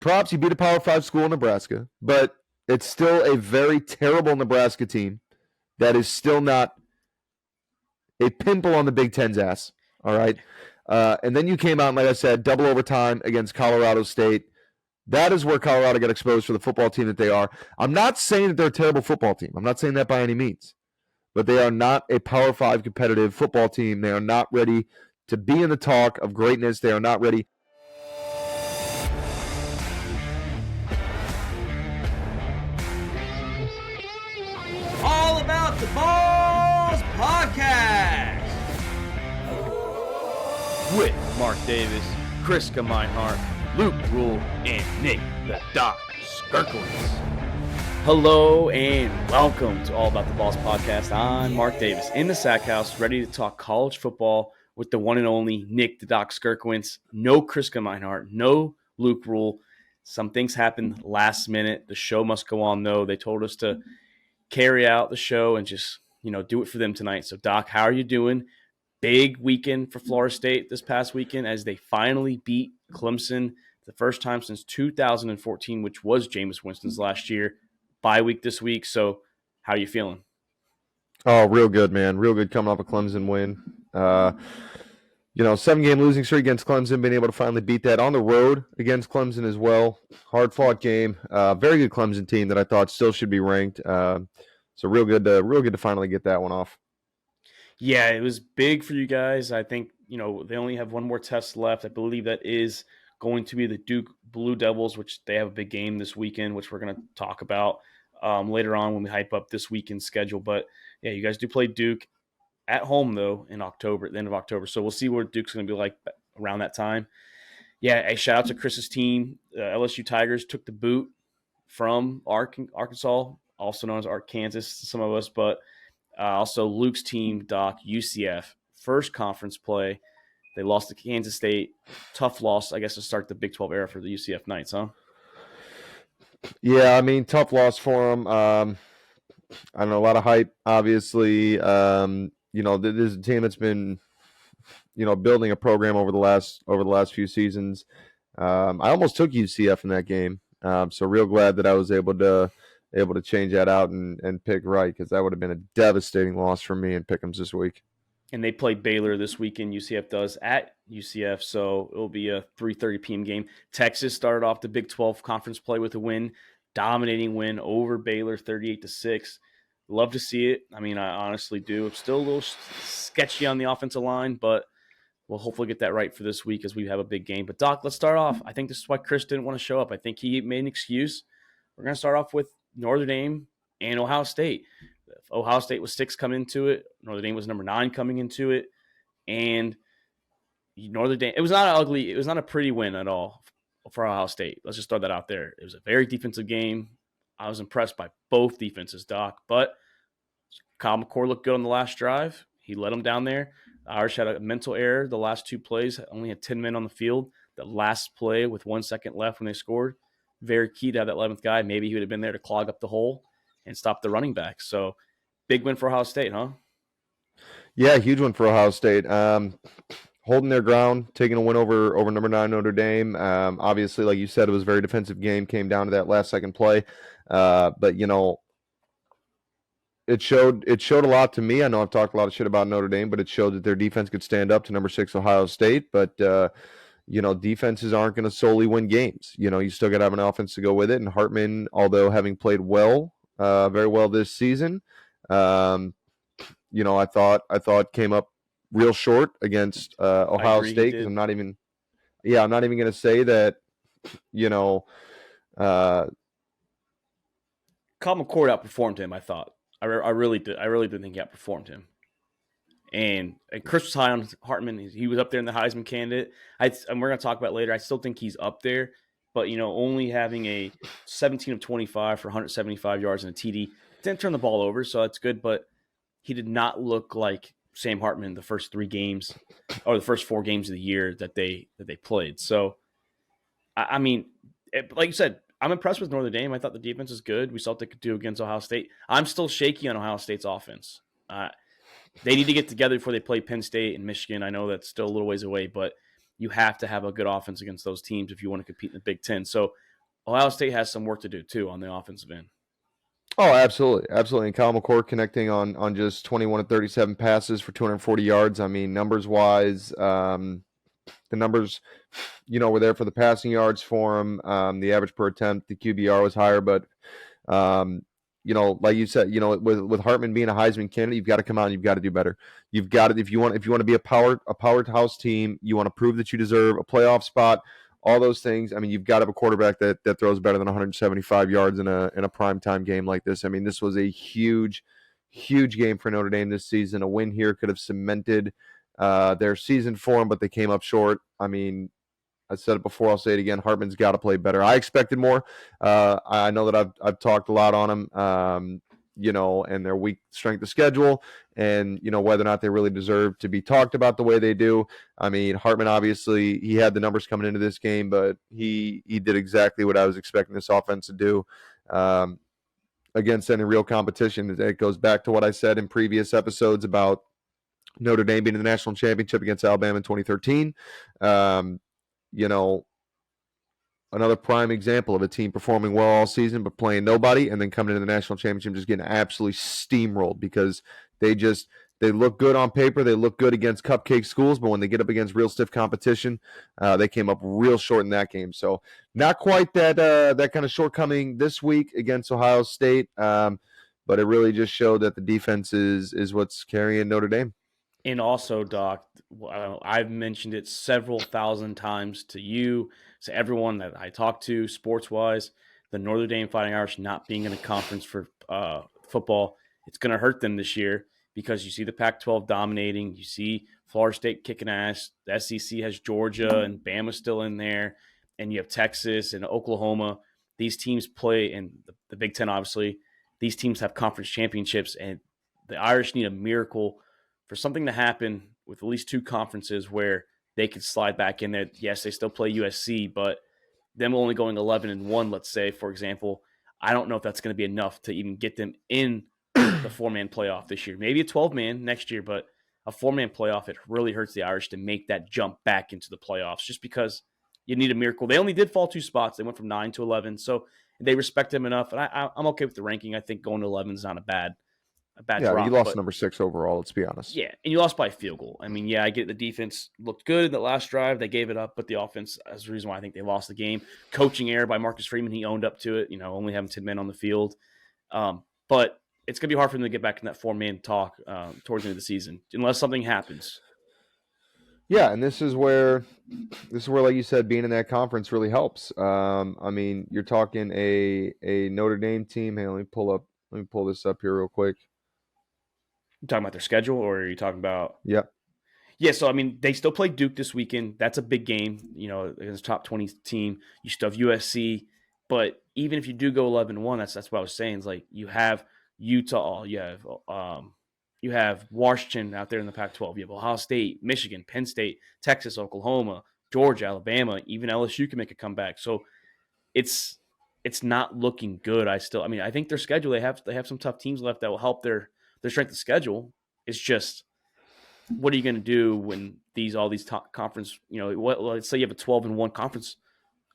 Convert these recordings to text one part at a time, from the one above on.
props. You beat a Power 5 school in Nebraska, but it's still a very terrible Nebraska team that is still not a pimple on the Big Ten's ass. All right. And then you came out, and like I said, double overtime against Colorado State. That is where Colorado got exposed for the football team that they are. I'm not saying that they're a terrible football team. I'm not saying that by any means. But they are not a Power 5 competitive football team. They are not ready to be in the talk of greatness. They are not ready. All About the Balls podcast with Mark Davis, Chris Meinhardt, Luke Rule, and Nick the Doc Skirkowitz. Hello and welcome to All About the Balls podcast. I'm Mark Davis in the Sack House, ready to talk college football with the one and only Nick the Doc Skirkowitz. No Chris Meinhardt, no Luke Rule. Some things happened last minute. The show must go on though. They told us to carry out the show and just, do it for them tonight. So Doc, how are you doing? Big weekend for Florida State this past weekend as they finally beat Clemson the first time since 2014, which was Jameis Winston's last year. Bye week this week. So how are you feeling? Oh, real good, man. Real good coming off a Clemson win. 7-game losing streak against Clemson, being able to finally beat that on the road against Clemson as well. Hard-fought game. Very good Clemson team that I thought still should be ranked. So real good to finally get that one off. Yeah, it was big for you guys. I think, they only have one more test left. I believe that is going to be the Duke Blue Devils, which they have a big game this weekend, which we're going to talk about later on when we hype up this weekend's schedule. But, yeah, you guys do play Duke at home, though, in October, at the end of October. So we'll see what Duke's going to be like around that time. Yeah, a shout out to Chris's team. LSU Tigers took the boot from Arkansas, also known as Arkansas to some of us, but also Luke's team, Doc, UCF, first conference play. They lost to Kansas State. Tough loss, I guess, to start the Big 12 era for the UCF Knights, huh? Yeah, I mean, tough loss for them. I don't know, a lot of hype, obviously. This is a team that's been, building a program over the last few seasons. I almost took UCF in that game, so real glad that I was able to change that out and pick right, because that would have been a devastating loss for me in Pick'ems this week. And they play Baylor this weekend. UCF does at UCF, so it'll be a 3:30 p.m. game. Texas started off the Big 12 conference play with a win, dominating win over Baylor, 38-6. Love to see it. I mean, I honestly do. It's still a little sketchy on the offensive line, but we'll hopefully get that right for this week as we have a big game. But, Doc, let's start off. I think this is why Chris didn't want to show up. I think he made an excuse. We're going to start off with Notre Dame and Ohio State. Ohio State was 6 coming into it. Notre Dame was number 9 coming into it. And Notre Dame, it was not ugly. It was not a pretty win at all for Ohio State. Let's just throw that out there. It was a very defensive game. I was impressed by both defenses, Doc. But Kyle McCord looked good on the last drive. He let them down there. Irish had a mental error. The last 2 plays only had 10 men on the field. The last play with 1 second left when they scored, very key to have that 11th guy. Maybe he would have been there to clog up the hole and stop the running back. So big win for Ohio State, huh? Yeah, huge one for Ohio State. Holding their ground, taking a win over number 9 Notre Dame. Obviously, like you said, it was a very defensive game. Came down to that last second play, but it showed a lot to me. I know I've talked a lot of shit about Notre Dame, but it showed that their defense could stand up to number 6 Ohio State. But defenses aren't going to solely win games. You still got to have an offense to go with it. And Hartman, although having played very well this season, I thought came up real short against Ohio State. Because I'm not even going to say that. Kyle McCord outperformed him, I thought. I really did. I really did think he outperformed him. And Chris was high on Hartman. He was up there in the Heisman candidate. And we're going to talk about it later. I still think he's up there. But, only having a 17 of 25 for 175 yards and a TD. Didn't turn the ball over, so that's good. But he did not look like Sam Hartman the first 3 games or the first 4 games of the year that they played. So, I mean, like you said, I'm impressed with Notre Dame. I thought the defense is good. We saw what they could do against Ohio State. I'm still shaky on Ohio State's offense. They need to get together before they play Penn State and Michigan. I know that's still a little ways away, but you have to have a good offense against those teams if you want to compete in the Big Ten. So Ohio State has some work to do too on the offensive end. Oh, absolutely, absolutely. And Kyle McCord connecting on just 21 to 37 passes for 240 yards. I mean, numbers wise, the numbers, were there for the passing yards for him. The average per attempt, the QBR was higher, but um, like you said, with Hartman being a Heisman candidate, you've got to come out and you've got to do better. You've got to, if you want to be a powerhouse team, you want to prove that you deserve a playoff spot. All those things. I mean, you've got to have a quarterback that throws better than 175 yards in a primetime game like this. I mean, this was a huge, huge game for Notre Dame this season. A win here could have cemented their season for them, but they came up short. I mean, I said it before. I'll say it again. Hartman's got to play better. I expected more. I know that I've talked a lot on him. And their weak strength of schedule, and whether or not they really deserve to be talked about the way they do. I mean, Hartman obviously he had the numbers coming into this game, but he did exactly what I was expecting this offense to do. Against any real competition. It goes back to what I said in previous episodes about Notre Dame being in the national championship against Alabama in 2013. You know, another prime example of a team performing well all season but playing nobody, and then coming into the national championship just getting absolutely steamrolled because they look good on paper. They look good against cupcake schools, but when they get up against real stiff competition, they came up real short in that game. So not quite that kind of shortcoming this week against Ohio State, but it really just showed that the defense is what's carrying Notre Dame. And also, Doc, I've mentioned it several thousand times to you, to everyone that I talk to, sports-wise, the Notre Dame Fighting Irish not being in a conference for football, it's going to hurt them this year because you see the Pac-12 dominating. You see Florida State kicking ass. The SEC has Georgia and Bama still in there, and you have Texas and Oklahoma. These teams play, and the Big Ten, obviously. These teams have conference championships, and the Irish need a miracle for something to happen with at least two conferences where they could slide back in there. Yes, they still play USC, but them only going 11-1, let's say, for example, I don't know if that's going to be enough to even get them in the four-man playoff this year. Maybe a 12-man next year, but a four-man playoff, it really hurts the Irish to make that jump back into the playoffs just because you need a miracle. They only did fall 2 spots. They went from 9 to 11, so they respect them enough. And I'm okay with the ranking. I think going to 11 is not a bad drop. You lost number 6 overall, let's be honest. Yeah, and you lost by a field goal. I mean, I get the defense looked good in the last drive. They gave it up, but the offense is the reason why I think they lost the game. Coaching error by Marcus Freeman. He owned up to it, only having 10 men on the field. But it's going to be hard for them to get back in that four-man talk towards the end of the season unless something happens. Yeah, and this is where, like you said, being in that conference really helps. I mean, you're talking a Notre Dame team. Hey, let me pull this up here real quick. You talking about their schedule, or are you talking about? Yeah. Yeah, so I mean, they still play Duke this weekend. That's a big game, against a top 20 team. You still have USC, but even if you do go 11-1, that's what I was saying. It's like you have Utah, you have Washington out there in the Pac-12. You have Ohio State, Michigan, Penn State, Texas, Oklahoma, Georgia, Alabama. Even LSU can make a comeback. So it's not looking good. I think their schedule, they have some tough teams left that will help their strength of schedule. It's just, what are you going to do when all these top conference, let's say you have a 12-1 conference,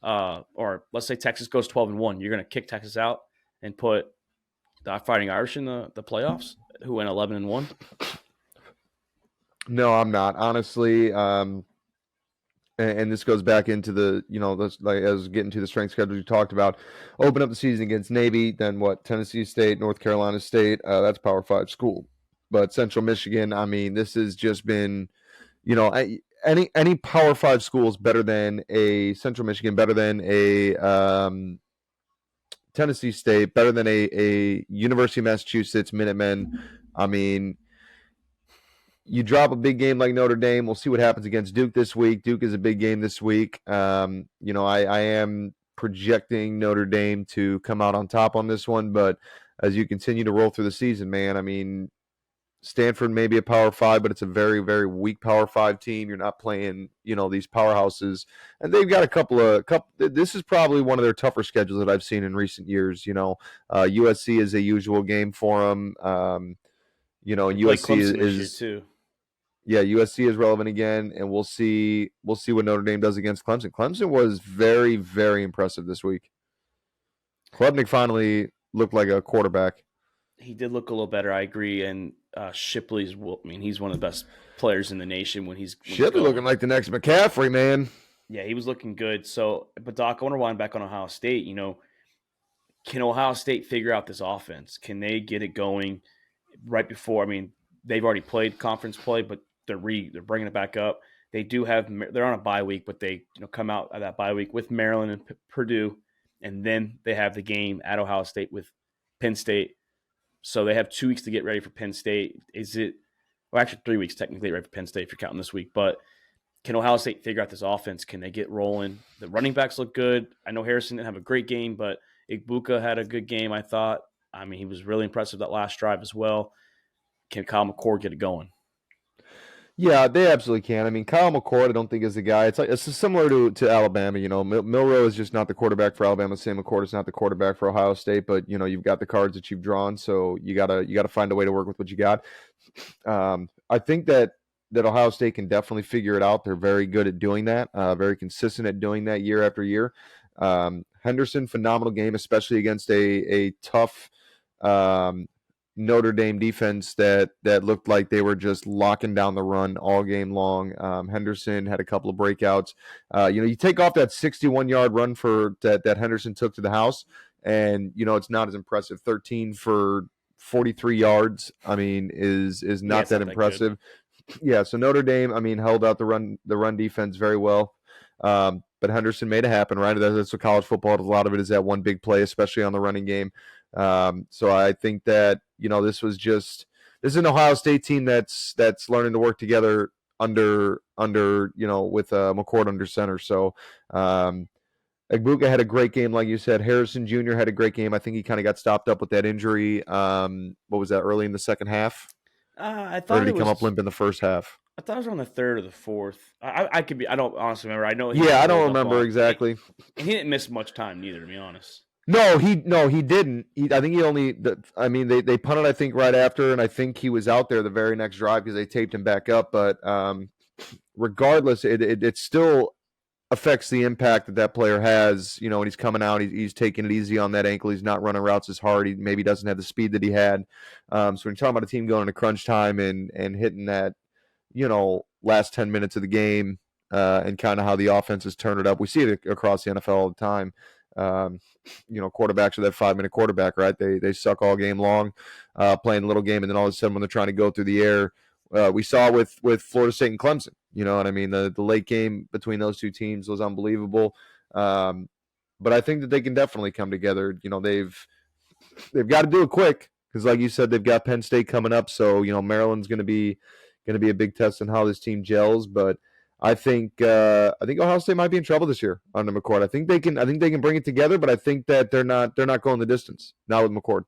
or let's say Texas goes 12-1, you're going to kick Texas out and put the Fighting Irish in the playoffs, who went 11-1? No, I'm not, honestly. And this goes back into the, like as getting to the strength schedule you talked about. Open up the season against Navy, then Tennessee State, North Carolina State. That's Power 5 school. But Central Michigan, I mean, this has just been, any Power 5 school is better than a Central Michigan, better than a Tennessee State, better than a University of Massachusetts, Minutemen. I mean, you drop a big game like Notre Dame. We'll see what happens against Duke this week. Duke is a big game this week. I am projecting Notre Dame to come out on top on this one, but as you continue to roll through the season, man, I mean, Stanford may be a Power 5, but it's a very, very weak Power 5 team. You're not playing, these powerhouses. And they've got a couple. This is probably one of their tougher schedules that I've seen in recent years. USC is a usual game for them. USC is too. Yeah, USC is relevant again, and we'll see what Notre Dame does against Clemson. Clemson was very, very impressive this week. Klubnik finally looked like a quarterback. He did look a little better. I agree. And Shipley's, he's one of the best players in the nation when he's Should be looking going. like the next McCaffrey, man. Yeah, he was looking good. So, but Doc, I want to wind back on Ohio State. Can Ohio State figure out this offense? Can they get it going right before? They've already played conference play, but they're bringing it back up. They're on a bye week, but they come out of that bye week with Maryland and Purdue, and then they have the game at Ohio State with Penn State. So they have 2 weeks to get ready for Penn State. Actually 3 weeks technically ready for Penn State if you're counting this week, but can Ohio State figure out this offense? Can they get rolling? The running backs look good. I know Harrison didn't have a great game, but Igbuka had a good game, I thought. He was really impressive that last drive as well. Can Kyle McCord get it going? Yeah, they absolutely can. Kyle McCord, I don't think is the guy. It's similar to Alabama. Milroe is just not the quarterback for Alabama. Sam McCord is not the quarterback for Ohio State. But you've got the cards that you've drawn, so you gotta find a way to work with what you got. I think that Ohio State can definitely figure it out. They're very good at doing that. Very consistent at doing that year after year. Henderson, phenomenal game, especially against a tough Notre Dame defense that looked like they were just locking down the run all game long. Henderson had a couple of breakouts. You take off that 61-yard run for that Henderson took to the house, and it's not as impressive. 13 for 43 yards. Is not that impressive. Yeah, so Notre Dame, held out the run defense very well. But Henderson made it happen, right? That's what college football, a lot of it is that one big play, especially on the running game. So I think that this is an Ohio State team that's learning to work together under with McCord under center. So Igbuka had a great game, like you said. Harrison Jr. had a great game. I think he kind of got stopped up with that injury. What was that, early in the second half? I thought or did he come up limp in the first half? I thought it was on the third or the fourth. I could be. I don't honestly remember. I know. I don't remember exactly. And he didn't miss much time neither, to be honest. No, he didn't. I think he only. They punted, I think, right after, and I think he was out there the very next drive because they taped him back up. But regardless, it still affects the impact that player has. When he's coming out, he's taking it easy on that ankle. He's not running routes as hard. He maybe doesn't have the speed that he had. So when you're talking about a team going into crunch time and hitting that, last 10 minutes of the game and kind of how the offenses turn it up, we see it across the NFL all the time. Quarterbacks are that 5-minute quarterback, right? They suck all game long, playing a little game, and then all of a sudden when they're trying to go through the air, we saw with Florida State and Clemson. You know what I mean? The late game between those two teams was unbelievable. But I think that they can definitely come together. They've got to do it quick because, like you said, they've got Penn State coming up. So Maryland's going to be a big test on how this team gels. But I think Ohio State might be in trouble this year under McCord. I think they can bring it together, but I think that they're not going the distance now with McCord.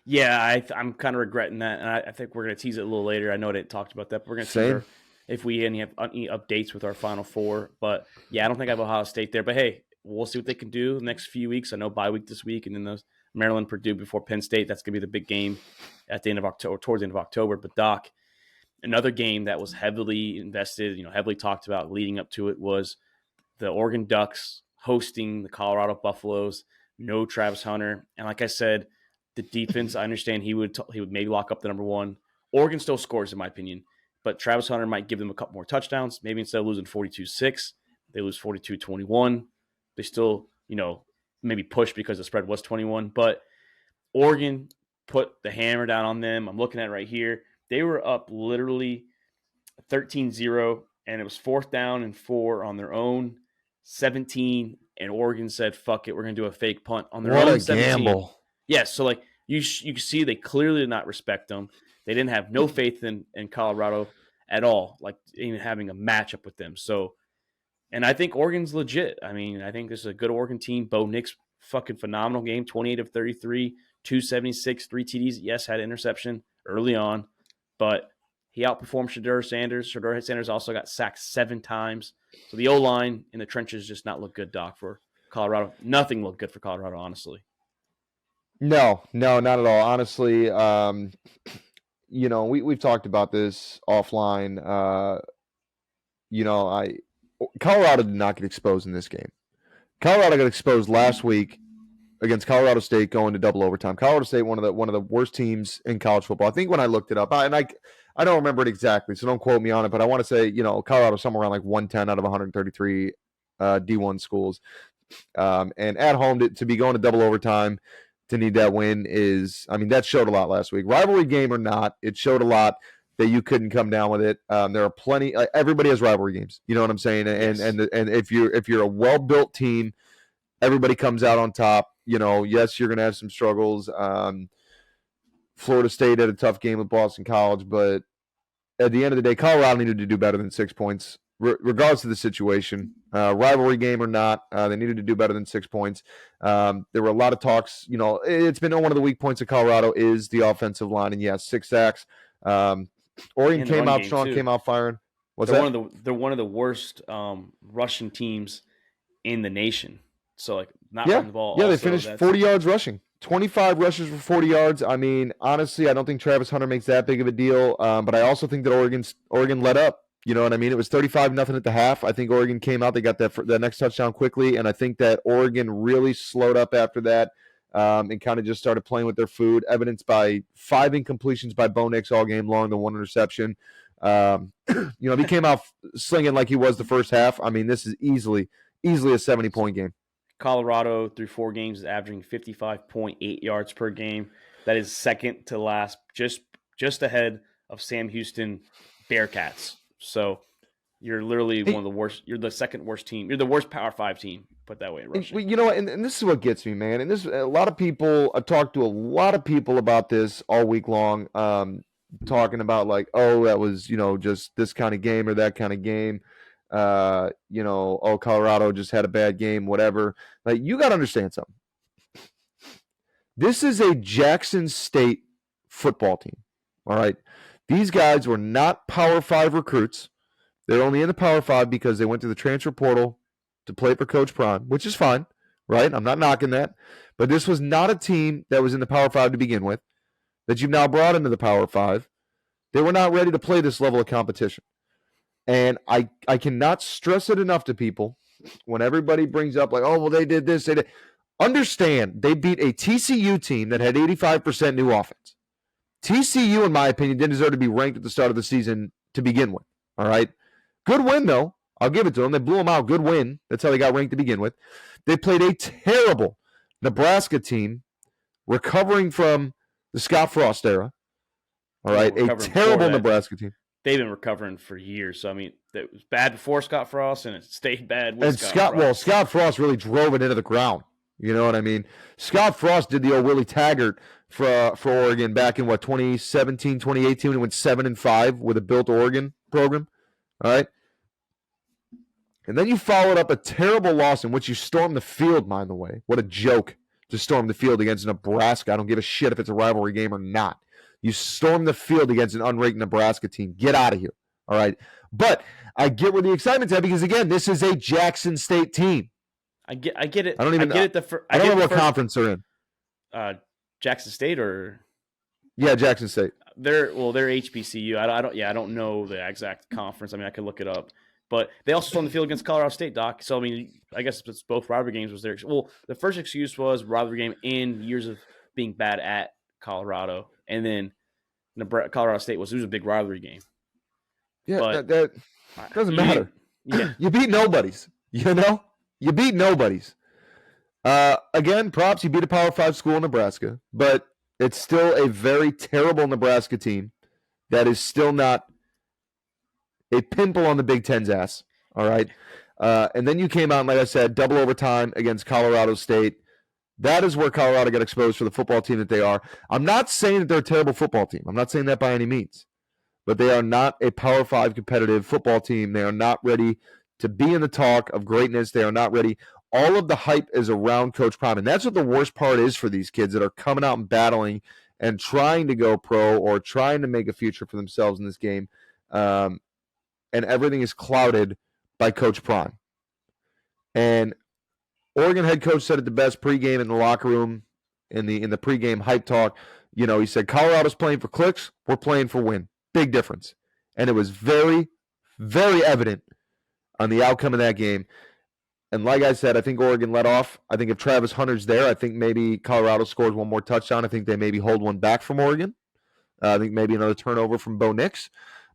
Yeah, I'm kind of regretting that, and I think we're going to tease it a little later. I know they talked about that, but we're going to tease if we have any updates with our Final Four. But yeah, I don't think I have Ohio State there. But hey, we'll see what they can do the next few weeks. I know bye week this week, and then those Maryland, Purdue before Penn State. That's going to be the big game at the end of October, towards the end of October. But Doc, another game that was heavily invested, heavily talked about leading up to it was the Oregon Ducks hosting the Colorado Buffaloes. No Travis Hunter, and like I said, the defense. I understand he would maybe lock up the number one. Oregon still scores, in my opinion, but Travis Hunter might give them a couple more touchdowns. Maybe instead of losing 42-6, they lose 42-21. They still, maybe push because the spread was 21. But Oregon put the hammer down on them. I'm looking at it right here. They were up literally 13-0, and it was 4th down and 4 on their own 17. And Oregon said, "Fuck it, we're gonna do a fake punt on their own." What a 17. Gamble! Yeah, so you can see they clearly did not respect them. They didn't have no faith in Colorado at all, like even having a matchup with them. So, and I think Oregon's legit. I think this is a good Oregon team. Bo Nix, fucking phenomenal game, 28 of 33, 276, 3 TDs. Yes, had an interception early on, but he outperformed Shedeur Sanders. Shedeur Sanders also got sacked 7 times. So the O-line in the trenches just not look good, Doc, for Colorado. Nothing looked good for Colorado, honestly. No, not at all. Honestly, we've talked about this offline. Colorado did not get exposed in this game. Colorado got exposed last week against Colorado State going to double overtime. Colorado State, one of the worst teams in college football. I think when I looked it up, I don't remember it exactly, so don't quote me on it, but I want to say, Colorado somewhere around like 110 out of 133 D1 schools. And at home to be going to double overtime to need that win that showed a lot last week. Rivalry game or not, it showed a lot that you couldn't come down with it. There are plenty. Everybody has rivalry games. You know what I'm saying? And Yes. and if you're a well-built team, everybody comes out on top. Yes, you're going to have some struggles. Florida State had a tough game with Boston College, but at the end of the day, Colorado needed to do better than 6 points, regardless of the situation. Rivalry game or not, they needed to do better than 6 points. There were a lot of talks. It's been one of the weak points of Colorado is the offensive line, and yes, 6 sacks. Oregon came out strong, came out firing. They're one of the worst rushing teams in the nation. So not running the ball. Yeah, they finished 40 yards rushing. 25 rushes for 40 yards. I mean, honestly, I don't think Travis Hunter makes that big of a deal. But I also think that Oregon let up. You know what I mean? It was 35-0 at the half. I think Oregon came out. They got that next touchdown quickly. And I think that Oregon really slowed up after that and kind of just started playing with their food, evidenced by 5 incompletions by Bo Nix all game long, the 1 interception. He came out slinging like he was the first half. I mean, this is easily a 70-point game. Colorado through 4 games is averaging 55.8 yards per game. That is second to last, just ahead of Sam Houston Bearcats. So you're literally one of the worst. You're the second worst team. You're the worst Power 5 team. Put that way, rushing. And this is what gets me, man. And a lot of people. I've talked to a lot of people about this all week long, talking about that was just this kind of game or that kind of game. Colorado just had a bad game, whatever. You got to understand something. This is a Jackson State football team. All right. These guys were not Power 5 recruits. They're only in the Power 5 because they went to the transfer portal to play for Coach Prime, which is fine, right? I'm not knocking that. But this was not a team that was in the Power 5 to begin with, that you've now brought into the Power 5. They were not ready to play this level of competition. And I cannot stress it enough to people when everybody brings up they did this. They did. Understand, they beat a TCU team that had 85% new offense. TCU, in my opinion, didn't deserve to be ranked at the start of the season to begin with. All right? Good win, though. I'll give it to them. They blew them out. Good win. That's how they got ranked to begin with. They played a terrible Nebraska team recovering from the Scott Frost era. All right? A terrible Nebraska team. They've been recovering for years. So, it was bad before Scott Frost, and it stayed bad with Scott Frost. Well, Scott Frost really drove it into the ground. You know what I mean? Scott Frost did the old Willie Taggart for Oregon back in, 2017, 2018, when he went 7-5 with a Built Oregon program. All right? And then you followed up a terrible loss in which you stormed the field, mind the way. What a joke to storm the field against Nebraska. I don't give a shit if it's a rivalry game or not. You stormed the field against an unranked Nebraska team. Get out of here. All right? But I get where the excitement's at because, again, this is a Jackson State team. I get it. I don't even know. I don't know what conference they're in. Jackson State or? Yeah, Jackson State. They're HBCU. I don't know the exact conference. I could look it up. But they also stormed the field against Colorado State, Doc. So, I guess it's both rivalry games was there. Well, the first excuse was rivalry game and years of being bad at Colorado. And then Colorado State was a big rivalry game. Yeah, but that doesn't matter. Yeah. You beat nobodies, You beat nobodies. Again, props. You beat a Power 5 school in Nebraska. But it's still a very terrible Nebraska team that is still not a pimple on the Big Ten's ass. All right? And then you came out, and like I said, double overtime against Colorado State. That is where Colorado got exposed for the football team that they are. I'm not saying that they're a terrible football team. I'm not saying that by any means. But they are not a Power 5 competitive football team. They are not ready to be in the talk of greatness. They are not ready. All of the hype is around Coach Prime. And that's what the worst part is for these kids that are coming out and battling and trying to go pro or trying to make a future for themselves in this game. And everything is clouded by Coach Prime. And Oregon head coach said it the best pregame in the locker room, in the pregame hype talk. He said, Colorado's playing for clicks. We're playing for win. Big difference. And it was very, very evident on the outcome of that game. And like I said, I think Oregon let off. I think if Travis Hunter's there, I think maybe Colorado scores one more touchdown. I think they maybe hold one back from Oregon. I think maybe another turnover from Bo Nix.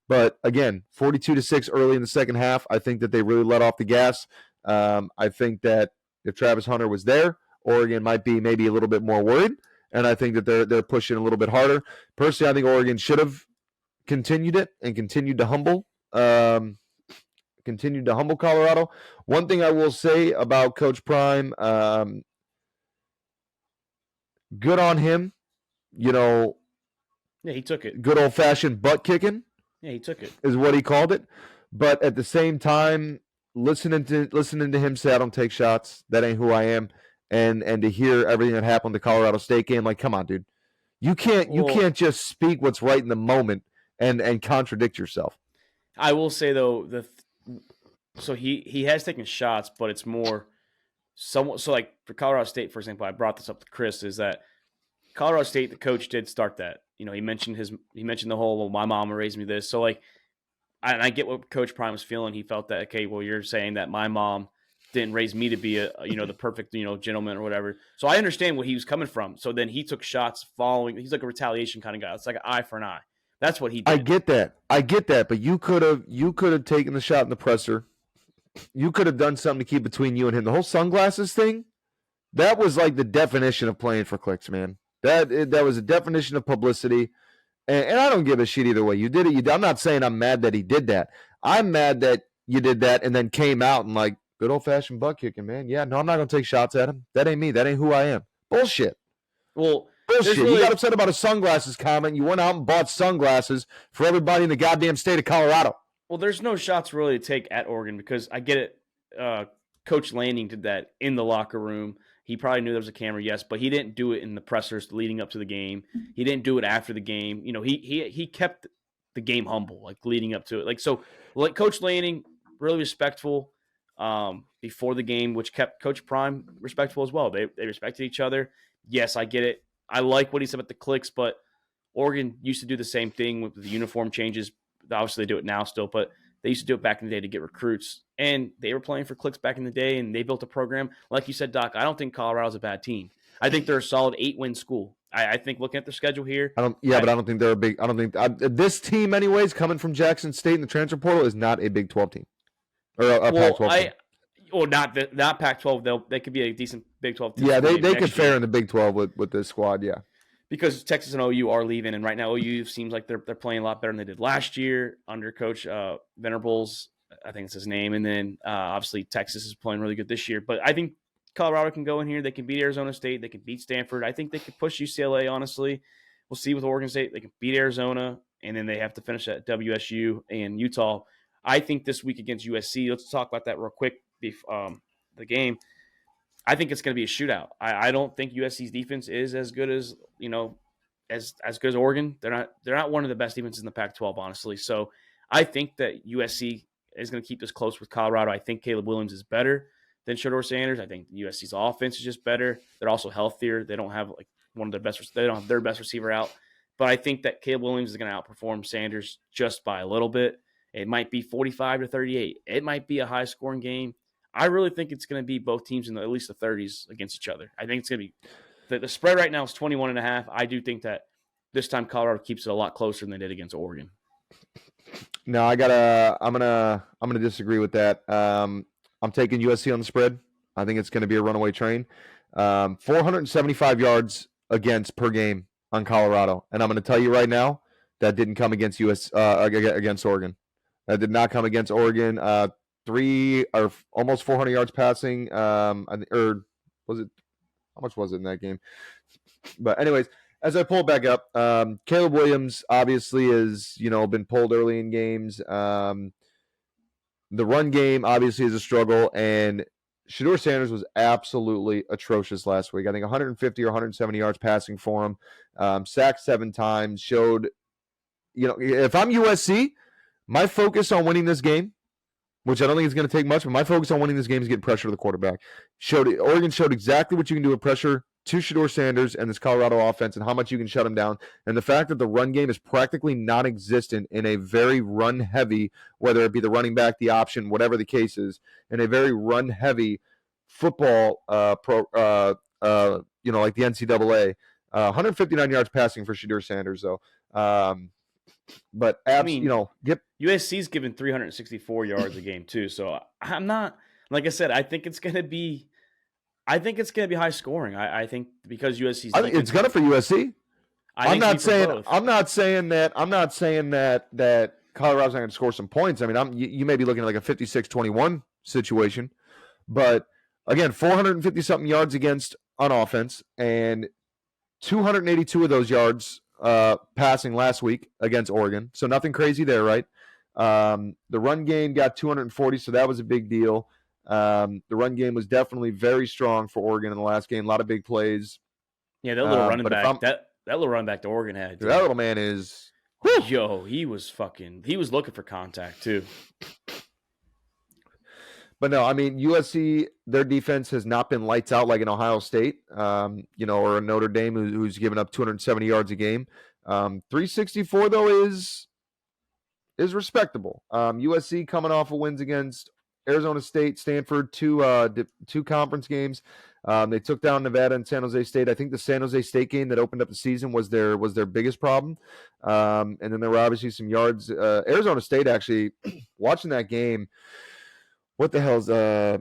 But again, 42-6 early in the second half. I think that they really let off the gas. I think that if Travis Hunter was there, Oregon might be maybe a little bit more worried. And I think that they're pushing a little bit harder. Personally, I think Oregon should have continued it and continued to humble Colorado. One thing I will say about Coach Prime, good on him. Yeah, he took it. Good old-fashioned butt kicking. Yeah, he took it. Is what he called it. But at the same time, listening to him say, I don't take shots, that ain't who I am, and to hear everything that happened in the Colorado State game, like, come on, dude. You can't just speak what's right in the moment and contradict yourself. I will say, though, so he has taken shots, but it's more somewhat. So, like, for Colorado State, for example, I brought this up to Chris, is that Colorado State, the coach did start that. You know, he mentioned the whole, well, my mom raised me this. So, like, I get what Coach Prime was feeling. He felt that, okay, well, you're saying that my mom didn't raise me to be the perfect, gentleman or whatever. So I understand where he was coming from. So then he took shots following. He's like a retaliation kind of guy. It's like an eye for an eye. That's what he did. I get that. But you could have taken the shot in the presser. You could have done something to keep between you and him. The whole sunglasses thing, that was like the definition of playing for clicks, man. That was a definition of publicity. And I don't give a shit either way. You did it. I'm not saying I'm mad that he did that. I'm mad that you did that and then came out and like, good old-fashioned butt kicking, man. Yeah, no, I'm not going to take shots at him. That ain't me. That ain't who I am. Bullshit. Well, bullshit. You got upset about a sunglasses comment. You went out and bought sunglasses for everybody in the goddamn state of Colorado. Well, there's no shots really to take at Oregon because I get it. Coach Lanning did that in the locker room. He probably knew there was a camera, yes, but he didn't do it in the pressers leading up to the game. He didn't do it after the game. He kept the game humble, like leading up to it. Like, so, like, Coach Lanning, really respectful before the game, which kept Coach Prime respectful as well. They respected each other. Yes, I get it. I like what he said about the clicks, but Oregon used to do the same thing with the uniform changes. Obviously, they do it now still, but they used to do it back in the day to get recruits. And they were playing for clicks back in the day, and they built a program. Like you said, Doc, I don't think Colorado's a bad team. I think they're a solid 8-win school. I think looking at their schedule here. But I don't think they're a big – I don't think this team anyways, coming from Jackson State in the transfer portal, is not a Big 12 team. Or a Pac-12 team. Well, not Pac-12. They could be a decent Big 12 team. Yeah, they could fare in the Big 12 with this squad, yeah. Because Texas and OU are leaving, and right now OU seems like they're playing a lot better than they did last year under Coach Venables. I think it's his name. And then obviously Texas is playing really good this year. But I think Colorado can go in here. They can beat Arizona State. They can beat Stanford. I think they could push UCLA, honestly. We'll see with Oregon State. They can beat Arizona, and then they have to finish at WSU and Utah. I think this week against USC, let's talk about that real quick before the game. I think it's going to be a shootout. I don't think USC's defense is as good as, as good as Oregon. They're not one of the best defenses in the Pac-12, honestly. So I think that USC is going to keep this close with Colorado. I think Caleb Williams is better than Shedeur Sanders. I think USC's offense is just better. They're also healthier. They don't have like one of their best. They don't have their best receiver out. But I think that Caleb Williams is going to outperform Sanders just by a little bit. It might be 45-38. It might be a high-scoring game. I really think it's going to be both teams in at least the 30s against each other. I think it's going to be the spread right now is 21.5. I do think that this time Colorado keeps it a lot closer than they did against Oregon. No, I'm gonna disagree with that. I'm taking USC on the spread. I think it's going to be a runaway train. 475 yards against per game on Colorado, and I'm going to tell you right now that didn't come against against Oregon. That did not come against Oregon. 3 or almost 400 yards passing. Or was it? How much was it in that game? But anyways, as I pull it back up, Caleb Williams obviously has been pulled early in games. The run game obviously is a struggle, and Shedeur Sanders was absolutely atrocious last week. I think 150 or 170 yards passing for him. Sacked 7 times. Showed, if I'm USC, my focus on winning this game, which I don't think is going to take much, but my focus on winning this game is getting pressure to the quarterback. Oregon showed exactly what you can do with pressure to Shedeur Sanders and this Colorado offense and how much you can shut them down. And the fact that the run game is practically non-existent in a very run-heavy, whether it be the running back, the option, whatever the case is, in a very run-heavy football like the NCAA. 159 yards passing for Shedeur Sanders, though. But USC's given 364 yards a game too. So I'm not, like I said, I think it's going to be high scoring. I think because USC's I think it's gonna for USC. I'm not saying that Colorado's not going to score some points. I mean, you may be looking at like a 56-21 situation, but again, 450 something yards against on offense and 282 of those yards passing last week against Oregon. So nothing crazy there, right? The run game got 240, so that was a big deal. The run game was definitely very strong for Oregon in the last game. A lot of big plays. Yeah, that little running back, that little running back to Oregon had. Dude, that little man is. Whew. Yo, he was looking for contact too. But no, I mean, USC, their defense has not been lights out like in Ohio State, or a Notre Dame who's given up 270 yards a game. 364 though is respectable. USC coming off of wins against Arizona State, Stanford, two conference games. They took down Nevada and San Jose State. I think the San Jose State game that opened up the season was their biggest problem. And then there were obviously some yards. Arizona State, actually, watching that game, what the hell's I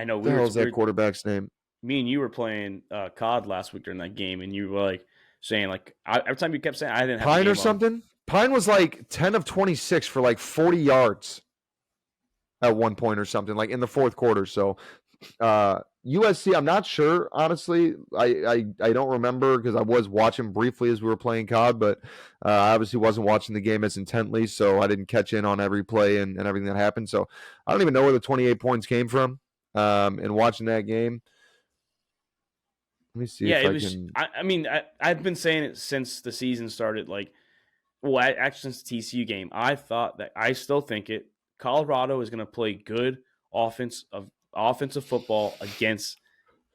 know the hell's that quarterback's name? Me and you were playing COD last week during that game, and you were like saying every time you kept saying I didn't have Pine or something. On. Pine was like 10 of 26 for like 40 yards at one point or something, like in the fourth quarter. So USC, I'm not sure, honestly. I don't remember because I was watching briefly as we were playing COD, but I obviously wasn't watching the game as intently, so I didn't catch in on every play and everything that happened. So I don't even know where the 28 points came from in watching that game. Let me see if I can... I mean, I've been saying it since the season started, actually since the TCU game. I still think it. Colorado is going to play good offensive football against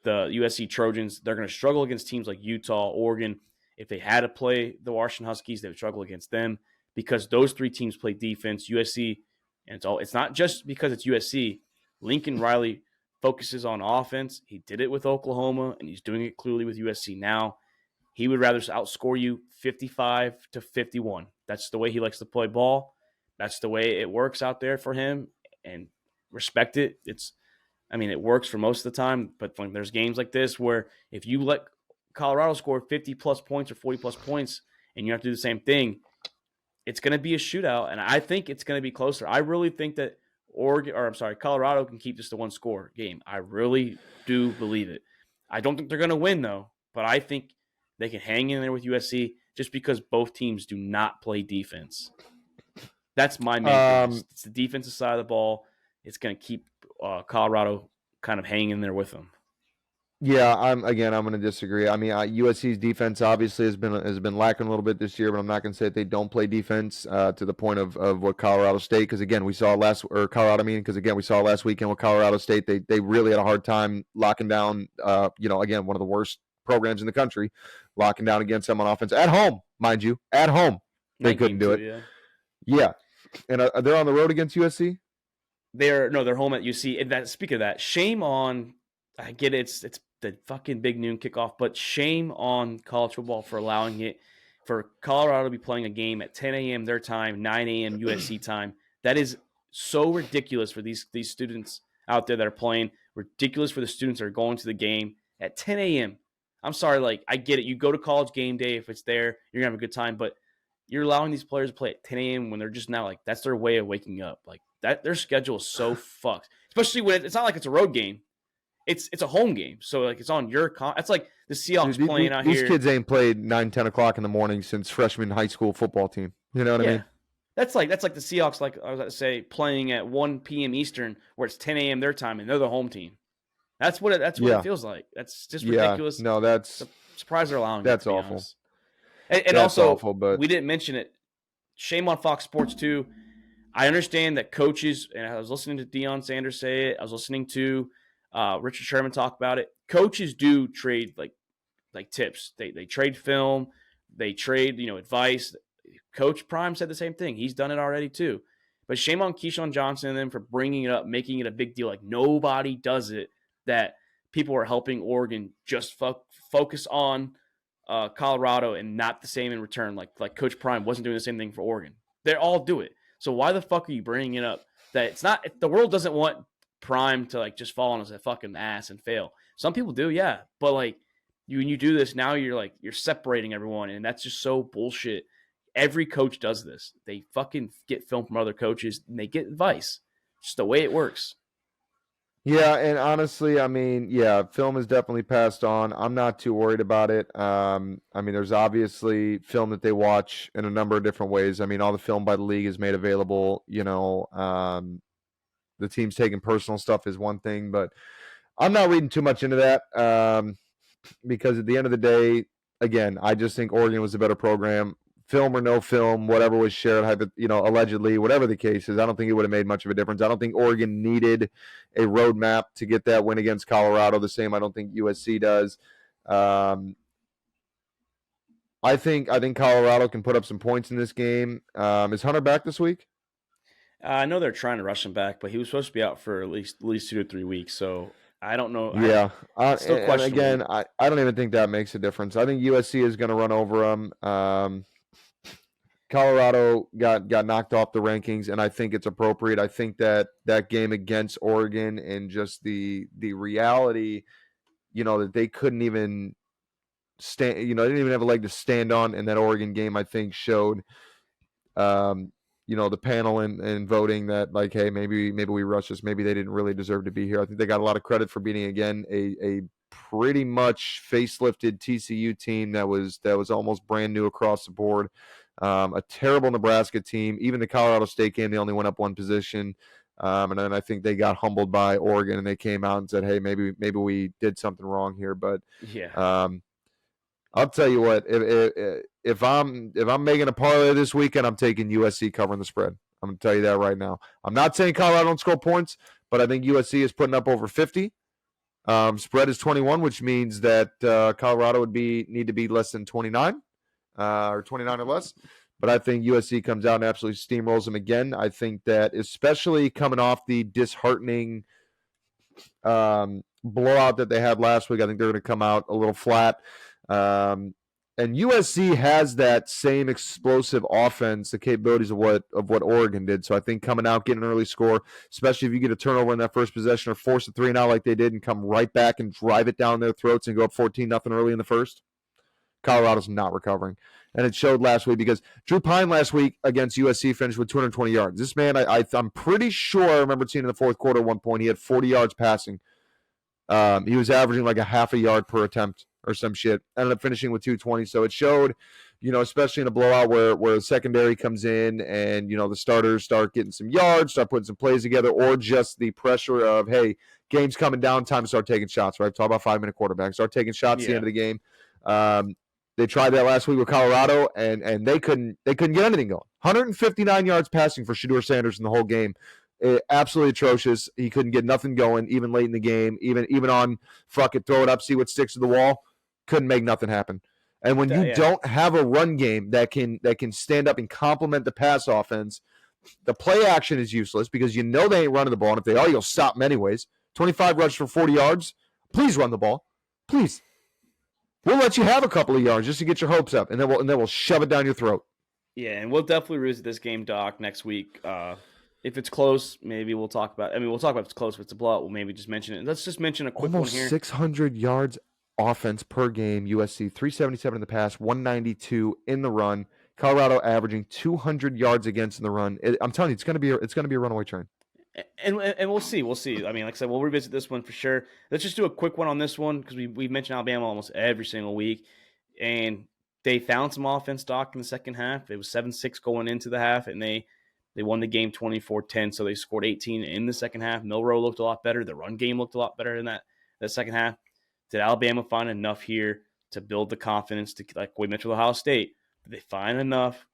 the USC Trojans. They're going to struggle against teams like Utah, Oregon. If they had to play the Washington Huskies, they would struggle against them because those three teams play defense. USC, and it's not just because it's USC. Lincoln Riley focuses on offense. He did it with Oklahoma, and he's doing it clearly with USC now. He would rather outscore you 55-51. That's the way he likes to play ball. That's the way it works out there for him, and respect it. It works for most of the time, but when there's games like this where if you let Colorado score 50-plus points or 40-plus points and you have to do the same thing, it's going to be a shootout, and I think it's going to be closer. I really think that Colorado can keep this to one-score game. I really do believe it. I don't think they're going to win, though, but I think they can hang in there with USC just because both teams do not play defense. That's my main thing. It's the defensive side of the ball. It's going to keep Colorado kind of hanging in there with them. Yeah, I'm going to disagree. I mean, USC's defense obviously has been lacking a little bit this year, but I'm not going to say that they don't play defense to the point of what Colorado State. Because again, we saw last weekend with Colorado State, they really had a hard time locking down. Again, one of the worst programs in the country, locking down against them on offense at home, mind you, at home. They couldn't do it. Yeah. And they're on the road against USC? They're home at UC. And speaking of that, shame on, I get it, it's the fucking big noon kickoff, but shame on college football for allowing it, for Colorado to be playing a game at 10 a.m. their time, 9 a.m. USC time. That is so ridiculous for these students out there that are playing, ridiculous for the students that are going to the game at 10 a.m. I'm sorry, I get it. You go to college game day, if it's there, you're going to have a good time, but you're allowing these players to play at 10 a.m. when they're just now that's their way of waking up. That their schedule is so fucked, especially when it's not like it's a road game. It's a home game. So it's on your it's like the Seahawks playing out here. These kids ain't played 9-10 o'clock in the morning since freshman high school football team. You know what I mean? That's like the Seahawks, I was about to say, playing at 1 p.m. Eastern where it's 10 a.m. their time and they're the home team. That's what it feels like. That's just ridiculous. No, that's surprised they're allowing that's it, to be awful. Honest. And that's also, awful, but we didn't mention it. Shame on Fox Sports too. I understand that coaches, and I was listening to Deion Sanders say it. I was listening to Richard Sherman talk about it. Coaches do trade like tips. They trade film, they trade advice. Coach Prime said the same thing. He's done it already too. But shame on Keyshawn Johnson and them for bringing it up, making it a big deal. Like nobody does it. That people are helping Oregon just focus on Colorado and not the same in return. Like Coach Prime wasn't doing the same thing for Oregon. They all do it. So why the fuck are you bringing it up? That it's not the world doesn't want Prime to like just fall on his fucking ass and fail. Some people do, yeah, but like when you do this now, you're separating everyone, and that's just so bullshit. Every coach does this. They fucking get film from other coaches and they get advice. Just the way it works. Yeah, and honestly, I mean, yeah, film is definitely passed on. I'm not too worried about it. I mean, there's obviously film that they watch in a number of different ways. I mean, all the film by the league is made available. The teams taking personal stuff is one thing, but I'm not reading too much into that because at the end of the day, again, I just think Oregon was a better program. Film or no film, whatever was shared, allegedly, whatever the case is, I don't think it would have made much of a difference. I don't think Oregon needed a roadmap to get that win against Colorado. The same, I don't think USC does. I think Colorado can put up some points in this game. Is Hunter back this week? I know they're trying to rush him back, but he was supposed to be out for at least 2 to 3 weeks. So I don't know. Yeah, Still and questionable. again, I don't even think that makes a difference. I think USC is going to run over them. Colorado got knocked off the rankings, and I think it's appropriate. I think that game against Oregon and just the reality, that they couldn't even stand, they didn't even have a leg to stand on in that Oregon game, I think showed, the panel and voting that like, hey, maybe we rushed this. Maybe they didn't really deserve to be here. I think they got a lot of credit for beating again a pretty much facelifted TCU team that was almost brand new across the board. A terrible Nebraska team. Even the Colorado State game, they only went up one position. And then I think they got humbled by Oregon, and they came out and said, hey, maybe we did something wrong here. But yeah, I'll tell you what, if I'm making a parlay this weekend, I'm taking USC covering the spread. I'm going to tell you that right now. I'm not saying Colorado don't score points, but I think USC is putting up over 50. Spread is 21, which means that Colorado would need to be less than 29. Or 29 or less. But I think USC comes out and absolutely steamrolls them again. I think that especially coming off the disheartening blowout that they had last week, I think they're going to come out a little flat. And USC has that same explosive offense, the capabilities of what Oregon did. So I think coming out, getting an early score, especially if you get a turnover in that first possession or force a 3-and-out like they did and come right back and drive it down their throats and go up 14-0 early in the first, Colorado's not recovering. And it showed last week because Drew Pine last week against USC finished with 220 yards. This man, I'm pretty sure I remember seeing in the fourth quarter at one point, he had 40 yards passing. He was averaging like a half a yard per attempt or some shit. Ended up finishing with 220. So it showed, especially in a blowout where the secondary comes in and, the starters start getting some yards, start putting some plays together, or just the pressure of, hey, game's coming down, time to start taking shots, right? Talk about 5-minute quarterbacks. Start taking shots at the end of the game. They tried that last week with Colorado, and they couldn't get anything going. 159 yards passing for Shedeur Sanders in the whole game. Absolutely atrocious. He couldn't get nothing going, even late in the game, even on fuck it, throw it up, see what sticks to the wall. Couldn't make nothing happen. And when you don't have a run game that can stand up and complement the pass offense, the play action is useless because they ain't running the ball, and if they are, you'll stop them anyways. 25 rushes for 40 yards. Please run the ball. Please. We'll let you have a couple of yards just to get your hopes up, and then we'll shove it down your throat. Yeah, and we'll definitely revisit this game, Doc, next week. If it's close, maybe we'll talk about. We'll talk about if it's close. If it's a blowout, we'll maybe just mention it. Let's just mention a quick almost one here. 600 yards offense per game. USC 377 in the pass, 192 in the run. Colorado averaging 200 yards against in the run. I'm telling you, it's gonna be a runaway train. And we'll see. Like I said, we'll revisit this one for sure. Let's just do a quick one on this one because we've mentioned Alabama almost every single week, and they found some offense, Doc, in the second half. It was 7-6 going into the half, and they won the game 24-10. So they scored 18 in the second half. Milroe looked a lot better. The run game looked a lot better in that second half. Did Alabama find enough here to build the confidence to, like we mentioned with Ohio State? Did they find enough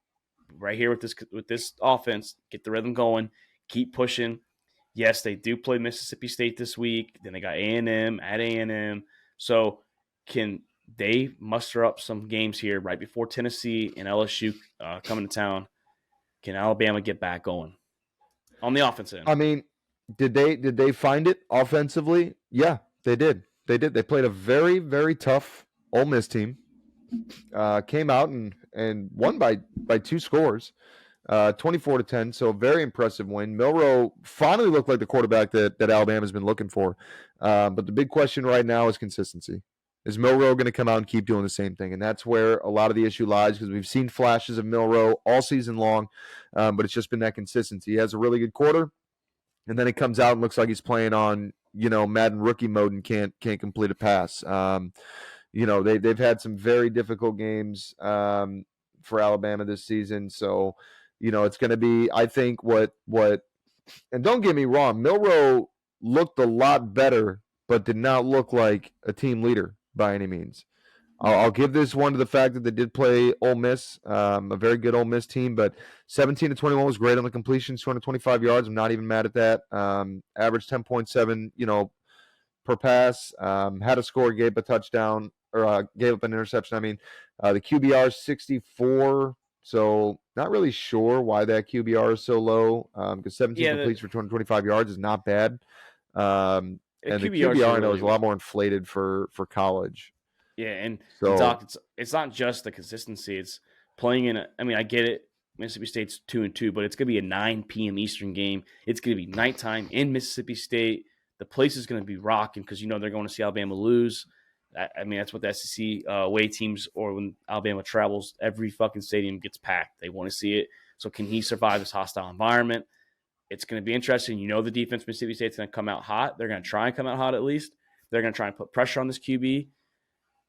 right here with this offense? Get the rhythm going. Keep pushing. Yes, they do play Mississippi State this week. Then they got A&M at A&M. So can they muster up some games here right before Tennessee and LSU coming to town. Can Alabama get back going on the offense end? I mean, did they find it offensively? Yeah, they did. They did. They played a very, very tough Ole Miss team. Came out and won by 2 scores, 24-10. So a very impressive win. Milroe finally looked like the quarterback that Alabama's been looking for. But the big question right now is consistency. Is Milroe going to come out and keep doing the same thing? And that's where a lot of the issue lies, because we've seen flashes of Milroe all season long, but it's just been that consistency. He has a really good quarter, and then he comes out and looks like he's playing on Madden rookie mode and can't complete a pass. They've had some very difficult games for Alabama this season, so it's going to be, I think, what. And don't get me wrong, Milroe looked a lot better, but did not look like a team leader by any means. I'll give this one to the fact that they did play Ole Miss, a very good Ole Miss team, but 17-21 was great on the completions, 225 yards. I'm not even mad at that. Average 10.7, per pass. Had a score, gave a touchdown, or gave up an interception. I mean, the QBR is 64, so not really sure why that QBR is so low, because 17 completes for 225 yards is not bad. And the QBR I know is a lot more inflated for college. Yeah, and Doc, it's not just the consistency. It's playing in I get it. Mississippi State's 2-2, but it's going to be a 9 p.m. Eastern game. It's going to be nighttime in Mississippi State. The place is going to be rocking because they're going to see Alabama lose. That's what the SEC away teams, or when Alabama travels, every fucking stadium gets packed. They want to see it. So can he survive this hostile environment? It's going to be interesting. The defense, Mississippi State's going to come out hot. They're going to try and come out hot at least. They're going to try and put pressure on this QB.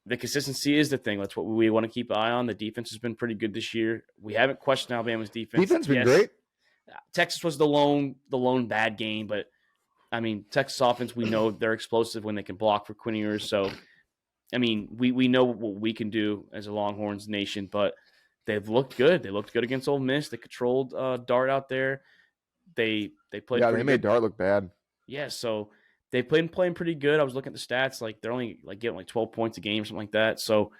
The consistency is the thing. That's what we want to keep an eye on. The defense has been pretty good this year. We haven't questioned Alabama's defense. Defense been great. Texas was the lone bad game, but Texas offense, we know they're explosive when they can block for Quinn Ewers. So, we know what we can do as a Longhorns nation, but they've looked good. They looked good against Ole Miss. They controlled Dart out there. They played. Yeah, they made Dart look bad. Yeah, so they've playing pretty good. I was looking at the stats. They're only getting 12 points a game or something like that. So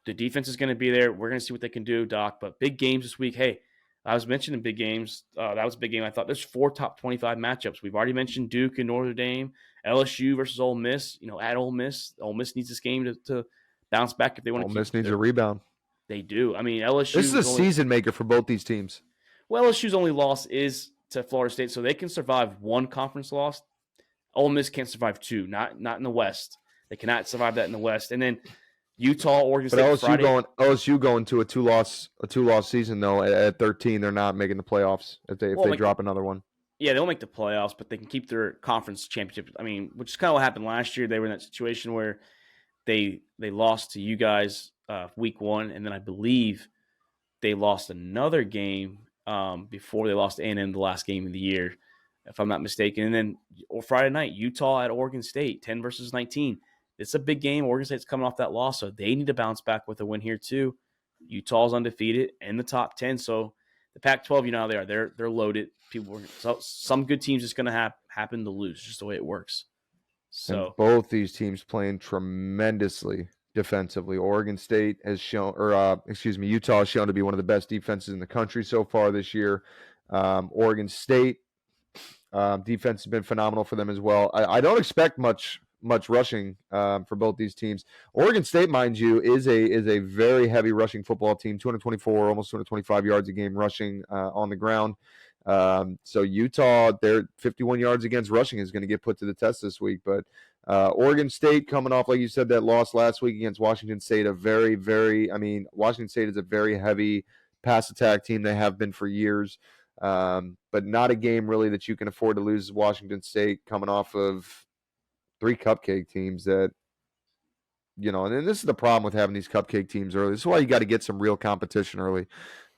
the defense is going to be there. We're going to see what they can do, Doc. But big games this week. Hey, I was mentioning big games. That was a big game. I thought there's 4 top 25 matchups. We've already mentioned Duke and Notre Dame, LSU versus Ole Miss. At Ole Miss needs this game to bounce back if they want to. Ole Miss needs a rebound. They do. LSU. This is a season maker for both these teams. Well, LSU's only loss is to Florida State, so they can survive 1 conference loss. Ole Miss can't survive 2, not in the West. They cannot survive that in the West. And then Utah, Oregon State. But LSU going to a two loss season though. At 13, they're not making the playoffs if they drop another one. Yeah, they'll make the playoffs, but they can keep their conference championship. Which is kind of what happened last year. They were in that situation where they lost to you guys week 1, and then I believe they lost another game before they lost A&M the last game of the year, if I'm not mistaken. And then Friday night, Utah at Oregon State, 10 versus 19. It's a big game. Oregon State's coming off that loss, so they need to bounce back with a win here too. Utah's undefeated in the top 10, so the Pac-12, how they are. They're loaded. Some good teams just going to happen to lose. Just the way it works. So and both these teams playing tremendously defensively. Oregon State has shown, Utah has shown to be one of the best defenses in the country so far this year. Oregon State defense has been phenomenal for them as well. I don't expect much rushing for both these teams. Oregon State, mind you, is a very heavy rushing football team. 224, almost 225 yards a game rushing on the ground. So Utah, their 51 yards against rushing is going to get put to the test this week. But Oregon State coming off, like you said, that loss last week against Washington State, Washington State is a very heavy pass attack team. They have been for years. But not a game really that you can afford to lose. Washington State coming off of 3 cupcake teams that, and then this is the problem with having these cupcake teams early. This is why you got to get some real competition early.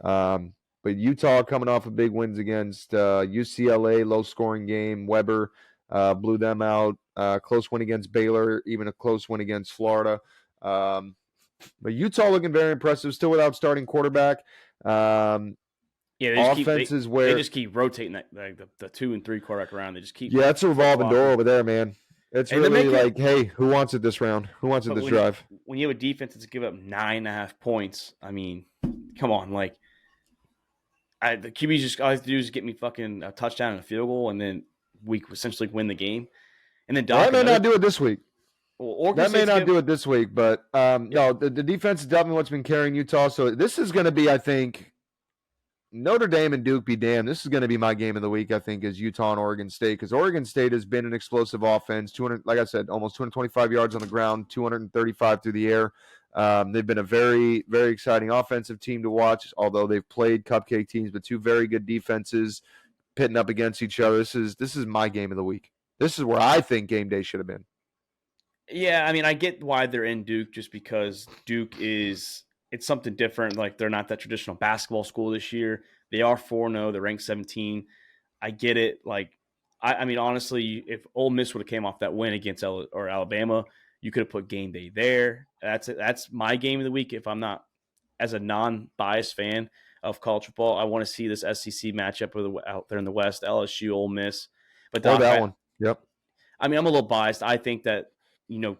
But Utah coming off of big wins against UCLA, low-scoring game. Weber blew them out. Close win against Baylor, even a close win against Florida. But Utah looking very impressive, still without starting quarterback. They just keep rotating the 2 and 3 quarterback around. They just keep. Yeah, it's a revolving door over there, man. It's And they really make it. like, hey, who wants it this round? Who wants it But this drive? when you have a defense that's give up 9.5 points, I mean, come on, like the QBs just all they have to do is get me fucking a touchdown and a field goal, and then we essentially win the game. And then Well, that Doc, may another not do it this week. Oregon That may State's not give. do it this week, but Yep. no, the defense is definitely what's been carrying Utah. So this is going to be, I think, Notre Dame and Duke be damned. This is going to be my game of the week, I think, is Utah and Oregon State, because Oregon State has been an explosive offense. 200, like I said, almost 225 yards on the ground, 235 through the air. They've been a very, very exciting offensive team to watch, although they've played cupcake teams, but two very good defenses pitting up against each other. This is my game of the week. This is where I think game day should have been. Yeah, I mean, I get why they're in Duke, just because Duke it's something different. Like they're not that traditional basketball school this year. They are 4-0. They're ranked 17. I get it. Like, I mean, honestly, if Ole Miss would have came off that win against or Alabama, you could have put game day there. That's my game of the week. If I'm not, as a non-biased fan of college football, I want to see this SEC matchup out there in the West, LSU, Ole Miss. But Or Doc, that one. Yep. I mean, I'm a little biased. I think that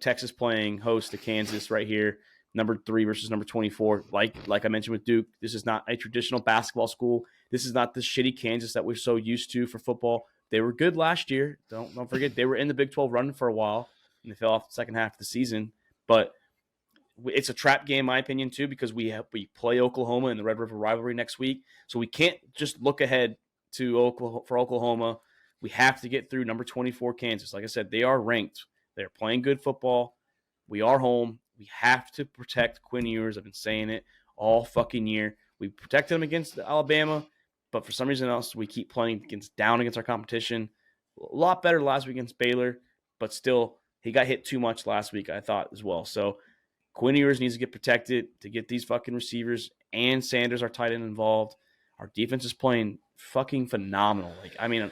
Texas playing host to Kansas right here, number 3 versus number 24. Like I mentioned with Duke, this is not a traditional basketball school. This is not the shitty Kansas that we're so used to for football. They were good last year. Don't forget they were in the Big 12 running for a while, and they fell off the second half of the season. But it's a trap game, in my opinion, too, because we play Oklahoma in the Red River rivalry next week, so we can't just look ahead to Oklahoma. We have to get through number 24 Kansas. Like I said, they are ranked. They're playing good football. We are home. We have to protect Quinn Ewers. I've been saying it all fucking year. We protected him against Alabama, but for some reason else, we keep playing down against our competition. A lot better last week against Baylor, but still, he got hit too much last week, I thought, as well. So Quinn Ewers needs to get protected to get these fucking receivers and Sanders, our tight end, involved. Our defense is playing fucking phenomenal. Like, I mean,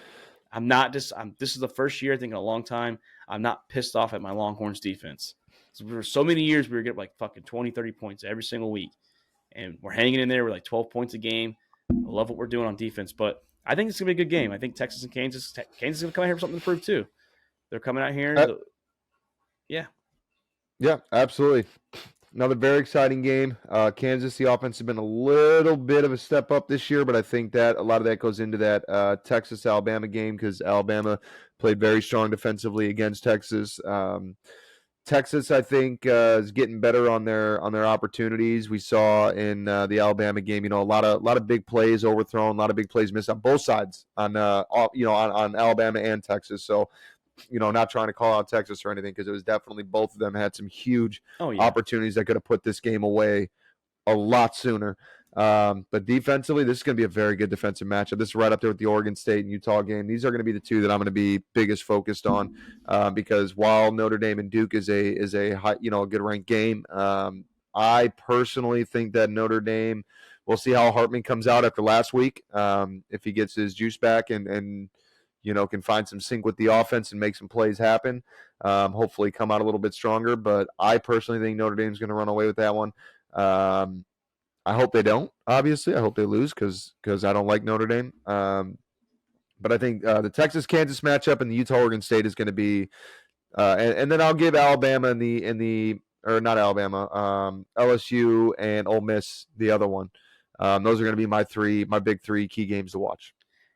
this is the first year, I think, in a long time, I'm not pissed off at my Longhorns defense. So for so many years, we were getting like fucking 20, 30 points every single week. And we're hanging in there with like 12 points a game. I love what we're doing on defense. But I think it's going to be a good game. I think Texas and Kansas is going to come out here for something to prove, too. They're coming out here. Yeah. Yeah, absolutely. Another very exciting game. Kansas, the offense has been a little bit of a step up this year, but I think that a lot of that goes into that Texas-Alabama game, because Alabama played very strong defensively against Texas. Texas, I think, is getting better on their opportunities. We saw in the Alabama game, a lot of big plays overthrown, a lot of big plays missed on both sides on Alabama and Texas. So, not trying to call out Texas or anything, because it was definitely both of them had some huge opportunities that could have put this game away a lot sooner. But defensively, this is going to be a very good defensive matchup. This is right up there with the Oregon State and Utah game. These are going to be the two that I'm going to be biggest focused on, because while Notre Dame and Duke is a high, a good ranked game, I personally think that Notre Dame. We'll see how Hartman comes out after last week. If he gets his juice back and can find some sync with the offense and make some plays happen. Hopefully come out a little bit stronger. But I personally think Notre Dame's going to run away with that one. I hope they don't, obviously. I hope they lose, because I don't like Notre Dame. But I think the Texas-Kansas matchup and the Utah-Oregon State is going to be and then I'll give Alabama or not Alabama, LSU and Ole Miss the other one. Those are going to be my big 3 key games to watch.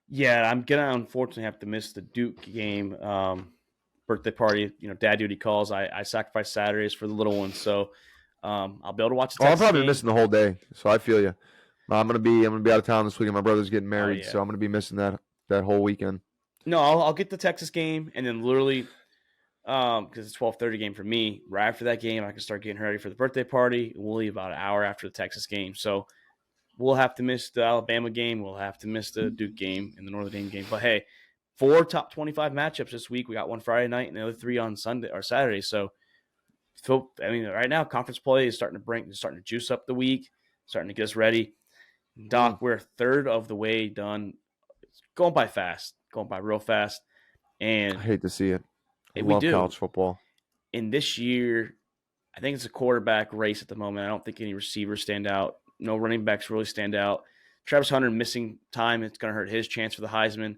Yeah, I'm going to unfortunately have to miss the Duke game. Birthday party, dad duty calls. I sacrifice Saturdays for the little ones, so I'll be able to watch the Texas I'm probably game. missing the whole day, so I feel you. I'm gonna be out of town this weekend. My brother's getting married, yeah. so I'm gonna be missing that whole weekend. No, I'll get the Texas game, and then literally, because it's 12:30 game for me. Right after that game, I can start getting ready for the birthday party. We'll leave about an hour after the Texas game, so we'll have to miss the Alabama game. We'll have to miss the Duke game and the Notre Dame game. But hey, 4 top 25 matchups this week. We got one Friday night and the other 3 on Sunday or Saturday. So I mean, right now conference play is starting to juice up the week, starting to get us ready. Doc, we're a third of the way done. It's going by real fast. And I hate to see it. I we love do. college football. In this year, I think it's a quarterback race at the moment. I don't think any receivers stand out. No running backs really stand out. Travis Hunter missing time, it's going to hurt his chance for the Heisman.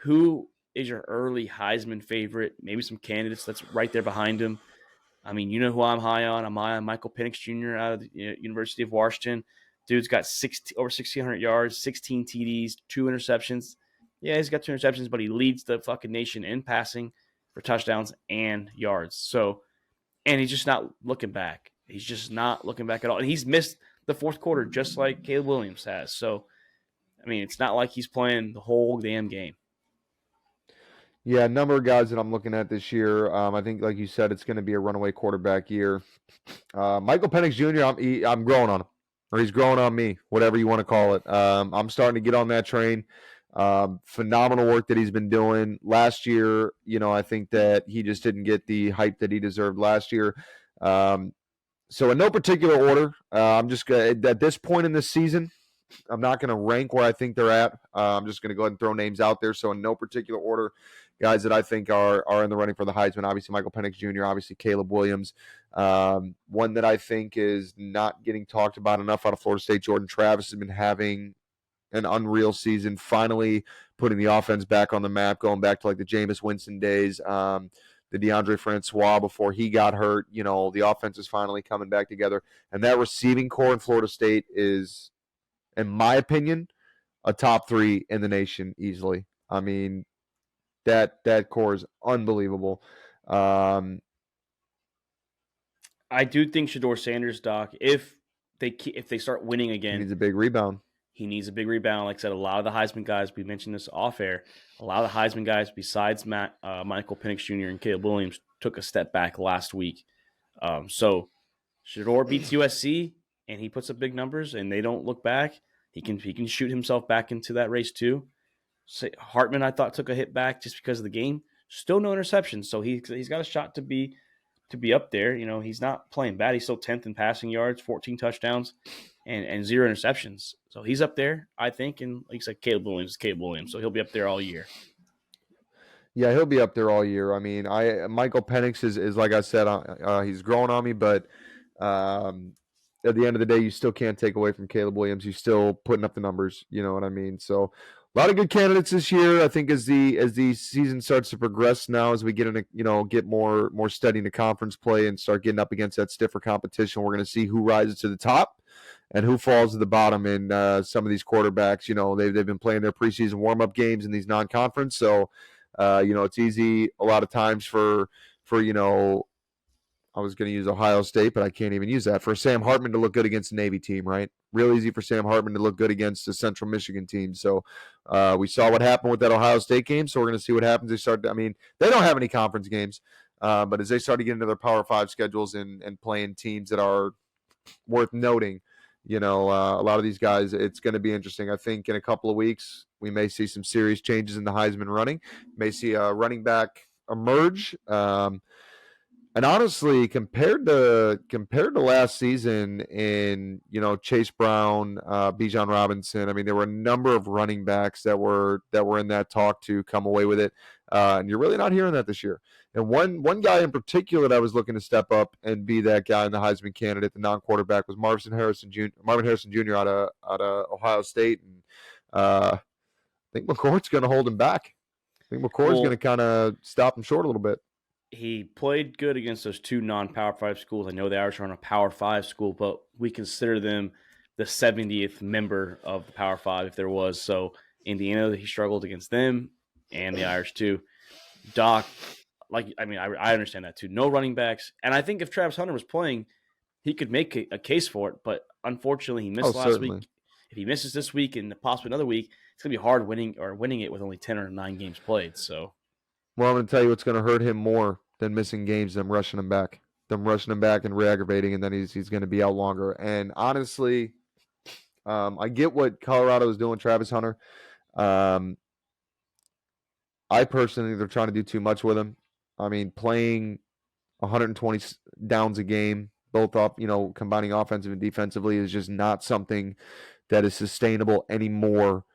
Who is your early Heisman favorite. Maybe some candidates that's right there behind him. I mean, you know who I'm high on. I'm high on Michael Penix Jr. out of the University of Washington. Dude's got over 1,600 yards, 16 TDs, 2 interceptions. Yeah, he's got 2 interceptions, but he leads the fucking nation in passing for touchdowns and yards. So, and he's just not looking back. He's just not looking back at all. And he's missed the fourth quarter just like Caleb Williams has. So, I mean, it's not like he's playing the whole damn game. Yeah, a number of guys that I'm looking at this year. I think, like you said, it's going to be a runaway quarterback year. Michael Penix Jr., I'm growing on him, or he's growing on me, whatever you want to call it. I'm starting to get on that train. Phenomenal work that he's been doing. Last year, I think that he just didn't get the hype that he deserved last year. So in no particular order, I'm just going to, at this point in this season, I'm not going to rank where I think they're at. I'm just going to go ahead and throw names out there. So in no particular order, guys that I think are in the running for the Heisman, obviously Michael Penix Jr., obviously Caleb Williams. One that I think is not getting talked about enough out of Florida State, Jordan Travis, has been having an unreal season, finally putting the offense back on the map, going back to like the Jameis Winston days, the DeAndre Francois before he got hurt. The offense is finally coming back together. And that receiving core in Florida State is, in my opinion, a top 3 in the nation easily. I mean, that core is unbelievable. I do think Shedeur Sanders, Doc, if they start winning again, he needs a big rebound. He needs a big rebound. Like I said, a lot of the Heisman guys, we mentioned this off air, a lot of the Heisman guys besides Michael Penix Jr. and Caleb Williams took a step back last week. So Shedeur beats USC and he puts up big numbers and they don't look back. He can shoot himself back into that race too. Hartman, I thought, took a hit back just because of the game. Still no interceptions, so he's got a shot to be up there. He's not playing bad. He's still 10th in passing yards, 14 touchdowns, and 0 interceptions. So he's up there, I think. And like I said, Caleb Williams is Caleb Williams, so he'll be up there all year. Yeah, he'll be up there all year. I mean, Michael Penix is like I said, he's growing on me, but at the end of the day, you still can't take away from Caleb Williams. He's still putting up the numbers. You know what I mean? So a lot of good candidates this year. I think as the season starts to progress now, as we get into get more steady into conference play and start getting up against that stiffer competition, we're going to see who rises to the top and who falls to the bottom. And some of these quarterbacks, they've been playing their preseason warm up games in these non-conference, so it's easy a lot of times for I was going to use Ohio State, but I can't even use that. For Sam Hartman to look good against the Navy team, right? Real easy for Sam Hartman to look good against the Central Michigan team. So we saw what happened with that Ohio State game, so we're going to see what happens. They don't have any conference games, but as they start to get into their Power 5 schedules and playing teams that are worth noting, a lot of these guys, it's going to be interesting. I think in a couple of weeks, we may see some serious changes in the Heisman running. May see a running back emerge. And honestly, compared to last season in Chase Brown, Bijan Robinson, I mean there were a number of running backs that were in that talk to come away with it, and you're really not hearing that this year. And one guy in particular that I was looking to step up and be that guy in the Heisman candidate, the non-quarterback, was Marvin Harrison Jr. out of Ohio State, and I think McCourt's going to hold him back. I think McCourt's going to kind of stop him short a little bit. He played good against those 2 non-Power 5 schools. I know the Irish are on a Power 5 school, but we consider them the 70th member of the Power 5 if there was. So Indiana, he struggled against them and the Irish too. Doc, I understand that too. No running backs. And I think if Travis Hunter was playing, he could make a case for it. But unfortunately, he missed last week. If he misses this week and possibly another week, it's going to be hard winning it with only 10 or 9 games played. So. Well, I'm going to tell you what's going to hurt him more than missing games, them rushing him back and re-aggravating, and then he's going to be out longer. And honestly, I get what Colorado is doing, Travis Hunter. I personally think they're trying to do too much with him. I mean, playing 120 downs a game, both up, combining offensive and defensively, is just not something that is sustainable anymore.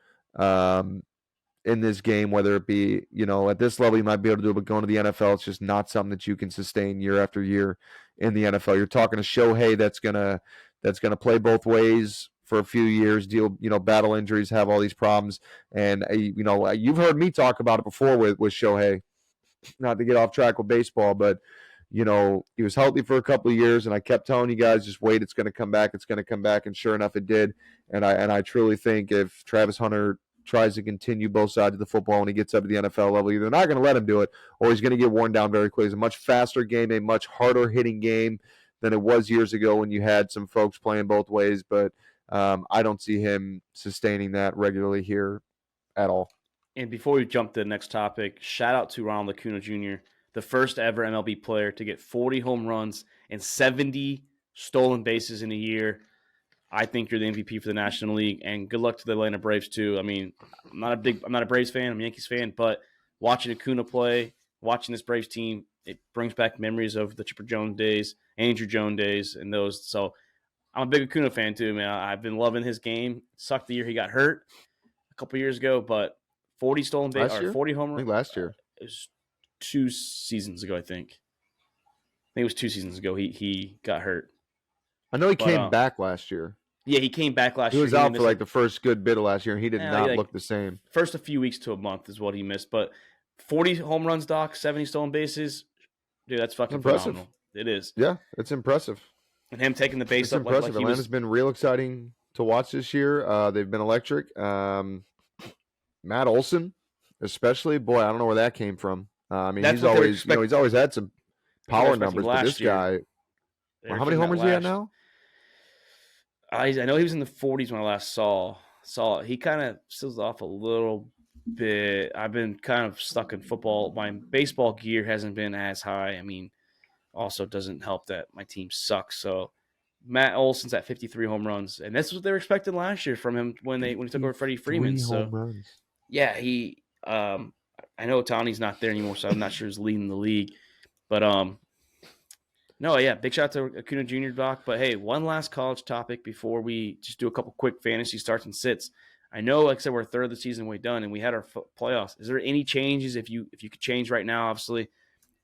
In this game, whether it be, at this level, you might be able to do it, but going to the NFL, it's just not something that you can sustain year after year in the NFL. You're talking to Shohei that's gonna play both ways for a few years, battle injuries, have all these problems. And, you've heard me talk about it before with Shohei, not to get off track with baseball, but, he was healthy for a couple of years, and I kept telling you guys, just wait, it's going to come back, it's going to come back, and sure enough, it did. And I truly think if Travis Hunter tries to continue both sides of the football when he gets up to the NFL level, either they're not going to let him do it, or he's going to get worn down very quickly. It's a much faster game, a much harder hitting game than it was years ago when you had some folks playing both ways. But I don't see him sustaining that regularly here at all. And before we jump to the next topic, shout out to Ronald Acuna Jr., the first ever MLB player to get 40 home runs and 70 stolen bases in a year. I think you're the MVP for the National League, and good luck to the Atlanta Braves too. I mean, I'm not a Braves fan, I'm a Yankees fan, but watching Acuna play, watching this Braves team, it brings back memories of the Chipper Jones days, Andrew Jones days, and those. So I'm a big Acuna fan too, man. I've been loving his game. It sucked the year he got hurt a couple years ago, but 40 stolen bases or 40 home runs. I think last year. It was 2 seasons ago, I think. I think it was 2 seasons ago he got hurt. I know he came back last year. Yeah, he came back last year. He was out for like the first good bit of last year, and he did not look the same. First a few weeks to a month is what he missed. But 40 home runs, Doc, 70 stolen bases. Dude, that's fucking impressive. Phenomenal. It is. Yeah, it's impressive. And him taking the base it's up impressive. like Atlanta's been real exciting to watch this year. They've been electric. Matt Olson, especially, boy, I don't know where that came from. I mean, he's always had some power numbers, but this guy, how many homers he had now? I know he was in the 40s when I last saw it. He kind of sizzles off a little bit. I've been kind of stuck in football. My baseball gear hasn't been as high. I mean, also doesn't help that my team sucks. So Matt Olson's at 53 home runs, and that's what they were expecting last year from him when he took over Freddie Freeman. So yeah, he. I know Tani's not there anymore, so I'm not sure he's leading the league. But no, yeah, big shout out to Acuna Jr. Doc. But hey, one last college topic before we just do a couple quick fantasy starts and sits. I know, like I said, we're a third of the season way done, and we had our playoffs. Is there any changes if you could change right now? Obviously,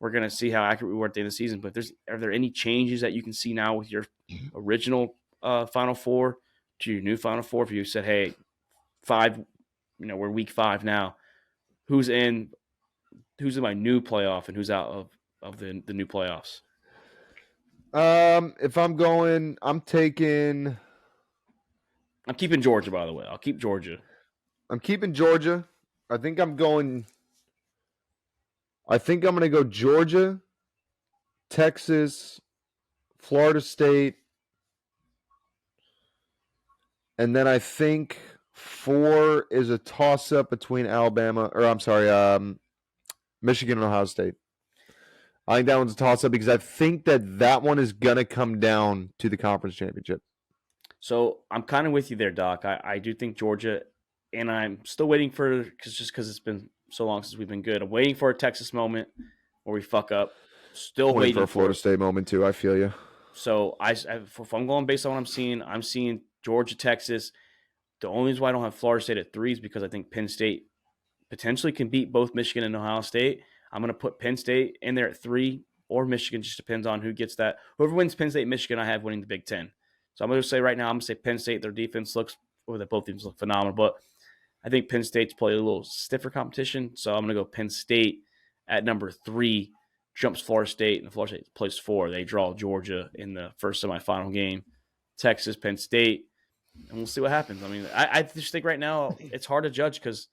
we're gonna see how accurate we were at the end of the season. But are there any changes that you can see now with your original Final Four to your new Final Four? If you said, hey, 5, we're week 5 now. Who's in my new playoff and who's out of the new playoffs? If I'm going, I'm keeping Georgia, by the way. I'll keep Georgia. I'm keeping Georgia. I think I'm going to go Georgia, Texas, Florida State, and then I think 4 is a toss-up between Michigan and Ohio State. I think that one's a toss-up because I think that one is going to come down to the conference championship. So I'm kind of with you there, Doc. I do think Georgia, and I'm still waiting for because it's been so long since we've been good. I'm waiting for a Texas moment where we fuck up. Still waiting for a Florida State moment too. I feel you. So if I'm going based on what I'm seeing Georgia, Texas. The only reason why I don't have Florida State at 3 is because I think Penn State potentially can beat both Michigan and Ohio State. I'm going to put Penn State in there at 3 or Michigan. Just depends on who gets that. Whoever wins Penn State, Michigan, I have winning the Big Ten. So I'm going to say right now, I'm going to say Penn State. Their defense both teams look phenomenal, but I think Penn State's played a little stiffer competition. So I'm going to go Penn State at number 3, jumps Florida State, and Florida State plays 4. They draw Georgia in the first semifinal game. Texas, Penn State. And we'll see what happens. I mean, I just think right now it's hard to judge because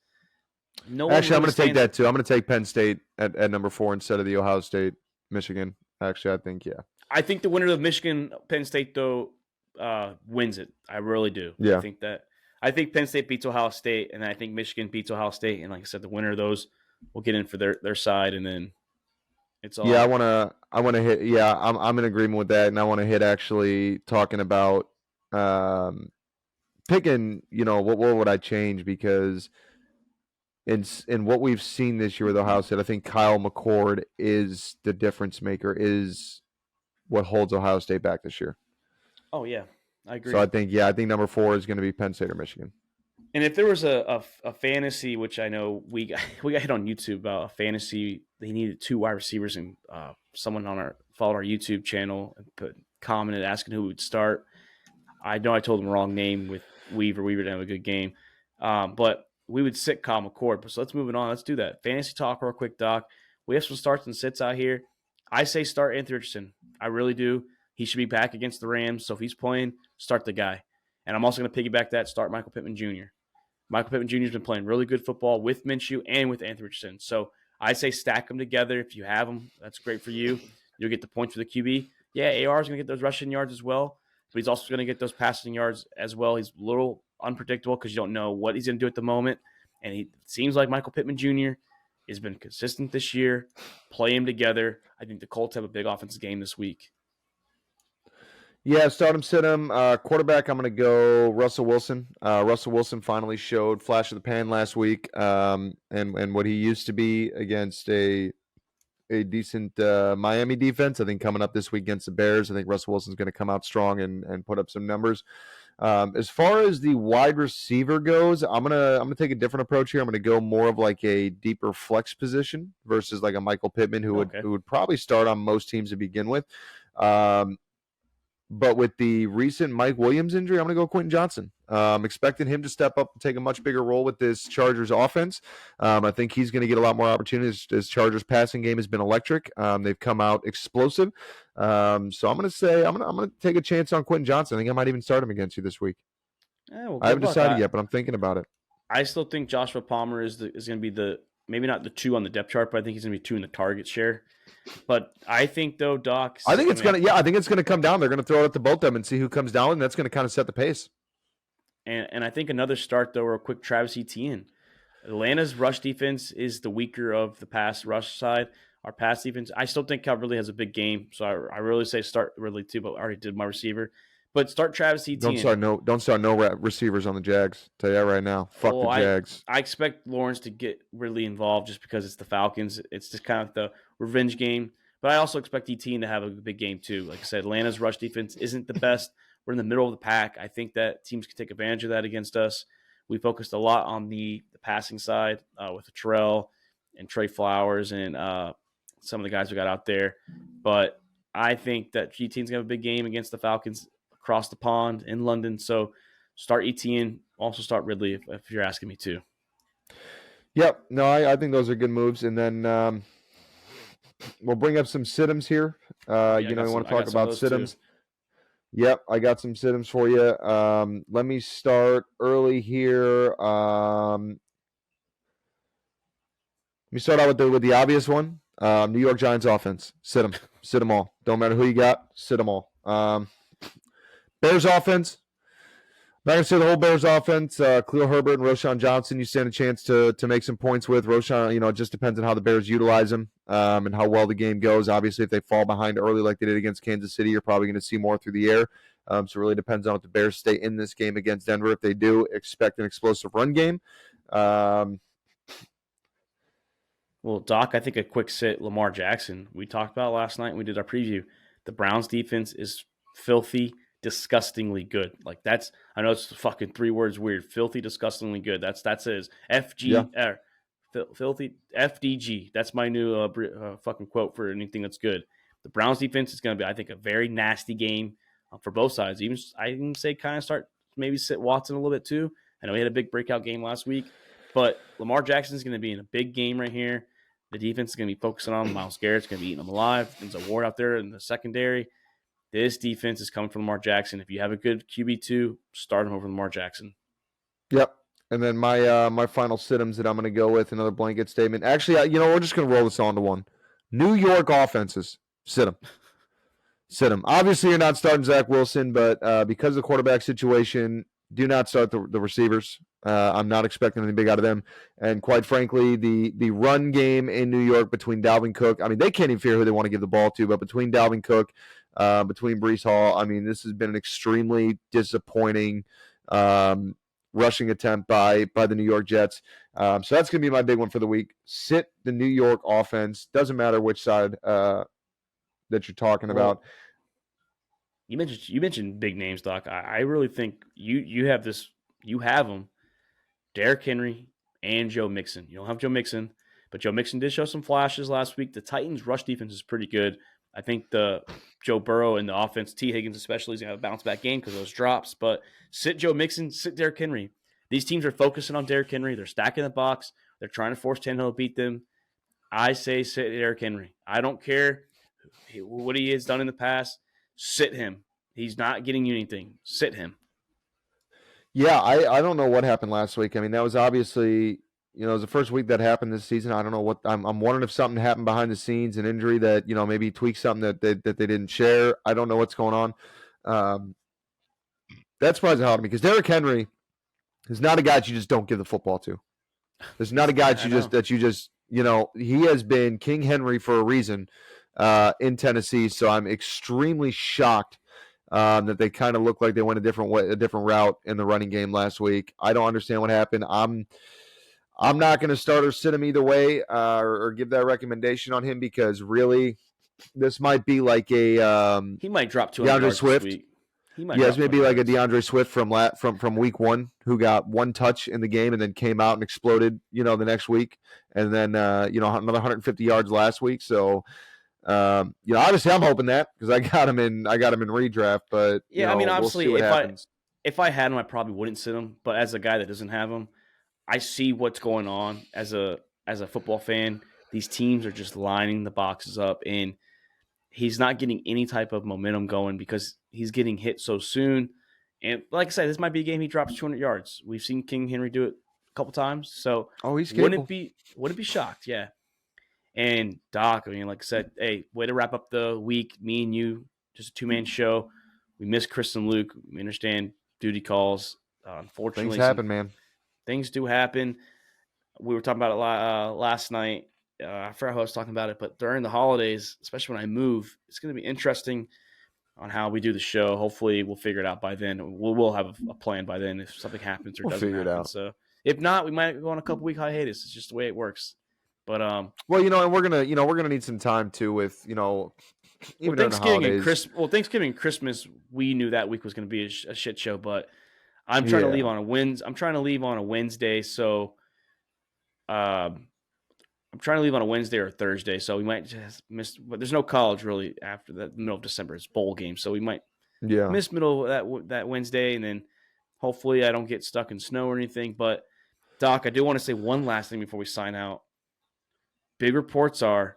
no one. Actually, I'm going to take that too. I'm going to take Penn State at number 4 instead of the Ohio State, Michigan. Actually, I think, yeah. I think the winner of Michigan, Penn State, though, wins it. I really do. Yeah. I think Penn State beats Ohio State, and I think Michigan beats Ohio State. And like I said, the winner of those will get in for their side, and then it's all. Yeah, I want to hit. Yeah, I'm in agreement with that, and I want to hit actually talking about. Picking, what would I change? Because in what we've seen this year with Ohio State, I think Kyle McCord is the difference maker, is what holds Ohio State back this year. Oh, yeah, I agree. So I think number 4 is going to be Penn State or Michigan. And if there was a fantasy, which I know we got hit on YouTube about a fantasy, they needed 2 wide receivers, and someone followed our YouTube channel and commented asking who would start. I know I told him the wrong name with Weaver. Weaver didn't have a good game. But we would sit Kyle McCord. So let's move it on. Let's do that. Fantasy talk real quick, Doc. We have some starts and sits out here. I say start Anthony Richardson. I really do. He should be back against the Rams. So if he's playing, start the guy. And I'm also going to piggyback that, start Michael Pittman Jr. Michael Pittman Jr. has been playing really good football with Minshew and with Anthony Richardson. So I say stack them together. If you have them, that's great for you. You'll get the points for the QB. Yeah, AR is going to get those rushing yards as well, but he's also going to get those passing yards as well. He's a little unpredictable because you don't know what he's going to do at the moment. And it seems like Michael Pittman Jr. has been consistent this year. Play him together. I think the Colts have a big offensive game this week. Yeah, start him, sit him. Quarterback, I'm going to go Russell Wilson. Russell Wilson finally showed flash of the pan last week, and what he used to be against a decent Miami defense. I think coming up this week against the Bears, I think Russell Wilson's going to come out strong and put up some numbers. As far as the wide receiver goes, I'm gonna take a different approach here. I'm gonna go more of like a deeper flex position versus like a Michael Pittman who would probably start on most teams to begin with. But with the recent Mike Williams injury, I'm going to go Quentin Johnson. Expecting him to step up and take a much bigger role with this Chargers offense. I think he's going to get a lot more opportunities. His Chargers passing game has been electric. They've come out explosive. So I'm going to say I'm going to take a chance on Quentin Johnson. I think I might even start him against you this week. I haven't decided yet, but I'm thinking about it. I still think Joshua Palmer is going to be maybe not the 2 on the depth chart, but I think he's going to be 2 in the target share. But I think though, Doc, I think it's gonna come down. They're gonna throw it up to both of them and see who comes down, and that's gonna kind of set the pace. And I think another start though, real quick, Travis Etienne. Atlanta's rush defense is the weaker of the pass rush side. Our pass defense, I still think Cal Ridley has a big game, so I really say start Ridley too. But I already did my receiver. But start Travis Etienne. Don't start no receivers on the Jags. Tell you that right now. Fuck the Jags. I expect Lawrence to get really involved just because it's the Falcons. It's just kind of the revenge game. But I also expect Etienne to have a big game too. Like I said, Atlanta's rush defense isn't the best. We're in the middle of the pack. I think that teams can take advantage of that against us. We focused a lot on the passing side with Terrell and Trey Flowers and some of the guys we got out there. But I think that Etienne's going to have a big game against the Falcons across the pond in London. So start Etienne, also start Ridley if you're asking me to. Yep. No, I think those are good moves. And then we'll bring up some sit-ems here. You want to talk about sit-ems. Yep, I got some sit-ems for you. Let me start early here. Let me start out with the obvious one. New York Giants offense. Sit them all. Don't matter who you got. Sit them all. Bears offense. I'm not going to say the whole Bears offense. Khalil Herbert and Roschon Johnson, you stand a chance to make some points with. Roschon, it just depends on how the Bears utilize him and how well the game goes. Obviously, if they fall behind early like they did against Kansas City, you're probably going to see more through the air. So it really depends on if the Bears stay in this game against Denver. If they do, expect an explosive run game. Well, Doc, I think a quick sit, Lamar Jackson. We talked about last night when we did our preview. The Browns defense is filthy, disgustingly good. Like I know it's fucking 3 words weird. Filthy, disgustingly good. That says FG, filthy FDG. That's my new fucking quote for anything that's good. The Browns defense is going to be, I think, a very nasty game for both sides. I even say kind of start maybe sit Watson a little bit too. I know he had a big breakout game last week, but Lamar Jackson is going to be in a big game right here. The defense is going to be focusing on Myles Garrett's going to be eating them alive. There's a war out there in the secondary. This defense is coming from Lamar Jackson. If you have a good QB2, start him over Lamar Jackson. Yep. And then my final sit-ems that I'm going to go with, another blanket statement. Actually, we're just going to roll this on to one. New York offenses, sit them. Sit them. Obviously, you're not starting Zach Wilson, but because of the quarterback situation, do not start the receivers. I'm not expecting anything big out of them. And quite frankly, the run game in New York between Dalvin Cook, they can't even figure who they want to give the ball to, but between Dalvin Cook, between Breece Hall, this has been an extremely disappointing rushing attempt by the New York Jets. So that's going to be my big one for the week. Sit the New York offense. Doesn't matter which side that you're talking about. You mentioned big names, Doc. I really think you have this. You have them, Derrick Henry and Joe Mixon. You don't have Joe Mixon, but Joe Mixon did show some flashes last week. The Titans' rush defense is pretty good. I think the Joe Burrow and the offense, T. Higgins especially, is going to have a bounce-back game because of those drops. But sit Joe Mixon, sit Derrick Henry. These teams are focusing on Derrick Henry. They're stacking the box. They're trying to force Tannehill to beat them. I say sit Derrick Henry. I don't care what he has done in the past. Sit him. He's not getting you anything. Sit him. Yeah, I don't know what happened last week. I mean, that was obviously, it was the first week that happened this season. I don't know what I'm wondering if something happened behind the scenes, an injury that, maybe he tweaked something that they didn't share. I don't know what's going on. That's surprising me because Derrick Henry is not a guy that you just don't give the football to. There's not a guy that you just he has been King Henry for a reason in Tennessee. So I'm extremely shocked that they kind of look like they went a different route in the running game last week. I don't understand what happened. I'm not going to start or sit him either way or give that recommendation on him because really this might be like a he might drop 200 yards Swift. This week. It's maybe like a DeAndre Swift from week one who got one touch in the game and then came out and exploded, the next week. And then, another 150 yards last week. So, obviously I'm hoping that because I got him in redraft, but yeah, obviously we'll if I had him, I probably wouldn't sit him, but as a guy that doesn't have him, I see what's going on as a football fan. These teams are just lining the boxes up and he's not getting any type of momentum going because he's getting hit so soon. And like I said, this might be a game he drops 200 yards. We've seen King Henry do it a couple times. So he's capable. Wouldn't be shocked. Yeah. And Doc, like I said, hey, way to wrap up the week. Me and you, just a 2-man show. We miss Chris and Luke. We understand duty calls. Unfortunately, things happen, man. Things do happen. We were talking about it last night. I forgot who I was talking about it, but during the holidays, especially when I move, it's going to be interesting on how we do the show. Hopefully, we'll figure it out by then. We'll have a plan by then if something happens or doesn't figure happen. It out. So if not, we might go on a couple week hiatus. It's just the way it works. But and we're gonna need some time too with even Thanksgiving and Christmas. Well, Thanksgiving and Christmas, we knew that week was going to be a shit show, but I'm trying to leave on a Wednesday, so I'm trying to leave on a Wednesday or a Thursday, so we might just miss. But there's no college really after the middle of December. It's bowl game, so we might miss middle of that Wednesday, and then hopefully I don't get stuck in snow or anything. But Doc, I do want to say one last thing before we sign out. Big reports are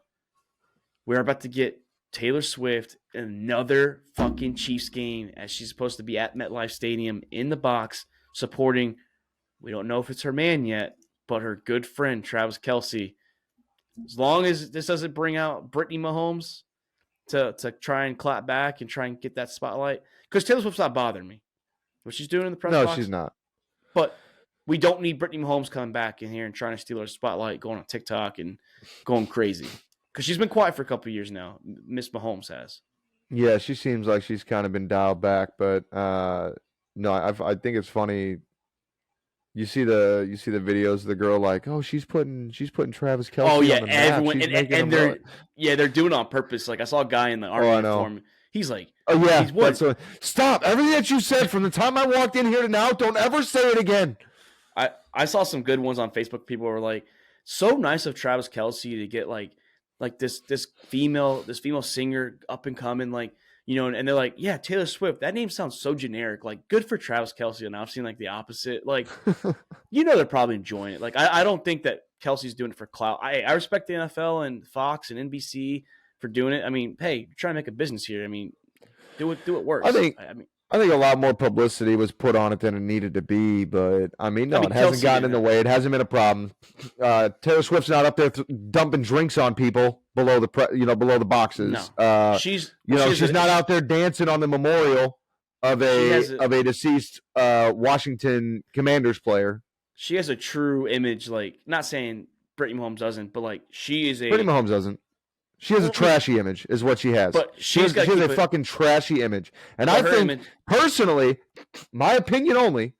we're about to get Taylor Swift in another fucking Chiefs game as she's supposed to be at MetLife Stadium in the box supporting. We don't know if it's her man yet, but her good friend Travis Kelce. As long as this doesn't bring out Brittany Mahomes to try and clap back and try and get that spotlight. Because Taylor Swift's not bothering me. What she's doing in the press box. No, she's not. But we don't need Brittany Mahomes coming back in here and trying to steal her spotlight, going on TikTok and going crazy. Because she's been quiet for a couple of years now. Miss Mahomes has. Yeah, she seems like she's kind of been dialed back. But no, I think it's funny. You see the videos of the girl like, oh, she's putting Travis Kelce. Oh yeah, on the everyone map. and they're doing it on purpose. Like I saw a guy in the army uniform. He's like, oh yeah, stop everything that you said from the time I walked in here to now. Don't ever say it again. I saw some good ones on Facebook. People were like, so nice of Travis Kelce to get like this female singer up and coming, like. And they're like, yeah, Taylor Swift. That name sounds so generic. Like, good for Travis Kelce. And I've seen like the opposite. Like, they're probably enjoying it. Like, I don't think that Kelsey's doing it for clout. I respect the NFL and Fox and NBC for doing it. I mean, hey, you're trying to make a business here. I mean, do it works. I think a lot more publicity was put on it than it needed to be. But it hasn't gotten in the way. It hasn't been a problem. Taylor Swift's not up there dumping drinks on people below the boxes. No. She's not out there dancing on the memorial of a deceased Washington Commanders player. She has a true image. Like, not saying Brittany Mahomes doesn't, but like Brittany Mahomes doesn't. She has a trashy image, is what she has. But she has a fucking trashy image. And I think, personally, my opinion only,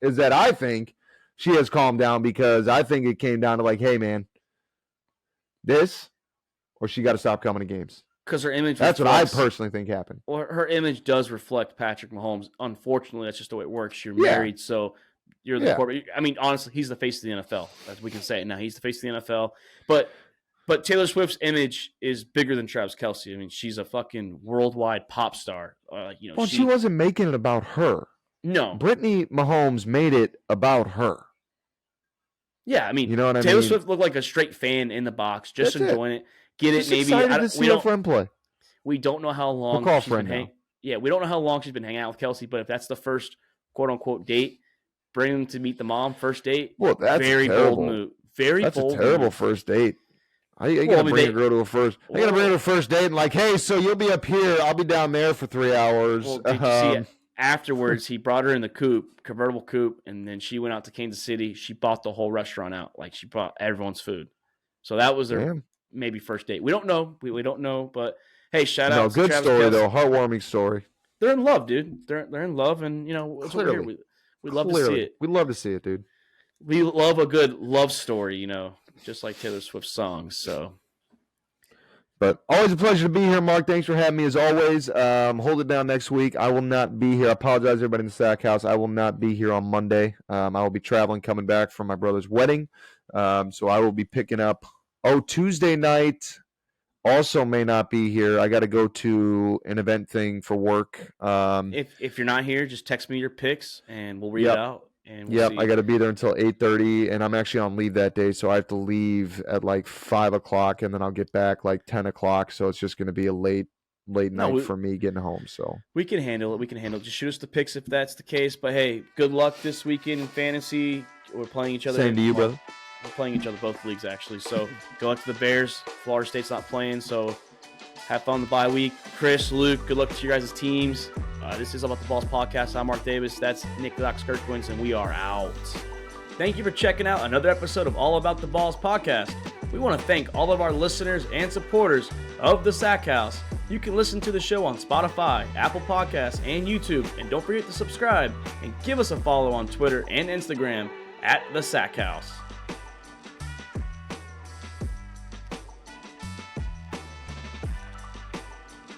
is that I think she has calmed down because I think it came down to like, hey, man, this, or she got to stop coming to games. Because her image That's what I personally think happened. Well, her image does reflect Patrick Mahomes. Unfortunately, that's just the way it works. You're married, so you're the corporate. I mean, honestly, he's the face of the NFL. As we can say it now. He's the face of the NFL. But But Taylor Swift's image is bigger than Travis Kelce. I mean, she's a fucking worldwide pop star. Well, she wasn't making it about her. No. Brittany Mahomes made it about her. Yeah, I mean, you know what Taylor I mean? Swift looked like a straight fan in the box, just enjoying it. Get just it, maybe. Excited to see her friend play. We don't know how long she's been hanging. Yeah, we don't know how long she's been hanging out with Kelce, but if that's the first quote unquote date, bring them to meet the mom first date. Well, that's very terrible. bold move. Very that's bold. a terrible move. First date. I gotta bring a girl to a first. I gotta bring her to a first date and like, hey, so you'll be up here, I'll be down there for 3 hours. Well, did you see it? Afterwards, he brought her in the convertible coupe, and then she went out to Kansas City. She bought the whole restaurant out, like she bought everyone's food. So that was their maybe first date. We don't know. We don't know, but hey, shout out! Good Travis story Kelce. though, heartwarming story. They're in love, dude. They're in love, and we love to see it. We love to see it, dude. We love a good love story, just like Taylor Swift songs. So. But always a pleasure to be here, Mark. Thanks for having me as always. Hold it down next week. I will not be here. I apologize, everybody in the Sack House. I will not be here on Monday. I will be traveling, coming back from my brother's wedding. So I will be picking up. Tuesday night also may not be here. I got to go to an event thing for work. If you're not here, just text me your picks, and we'll read it out. And I got to be there until 8:30, and I'm actually on leave that day, so I have to leave at like 5 o'clock, and then I'll get back like 10 o'clock. So it's just going to be a late night for me getting home. So we can handle it. Just shoot us the picks if that's the case. But hey, good luck this weekend in fantasy. We're playing each other. Same to you, brother. We're playing each other both leagues actually. So good luck to the Bears. Florida State's not playing, so have fun the bye week. Chris, Luke, good luck to your guys' teams. This is About the Balls podcast. I'm Mark Davis. That's Nick Kirkwins, and we are out. Thank you for checking out another episode of All About the Balls podcast. We want to thank all of our listeners and supporters of the Sack House. You can listen to the show on Spotify, Apple Podcasts, and YouTube. And don't forget to subscribe and give us a follow on Twitter and Instagram at the Sack House.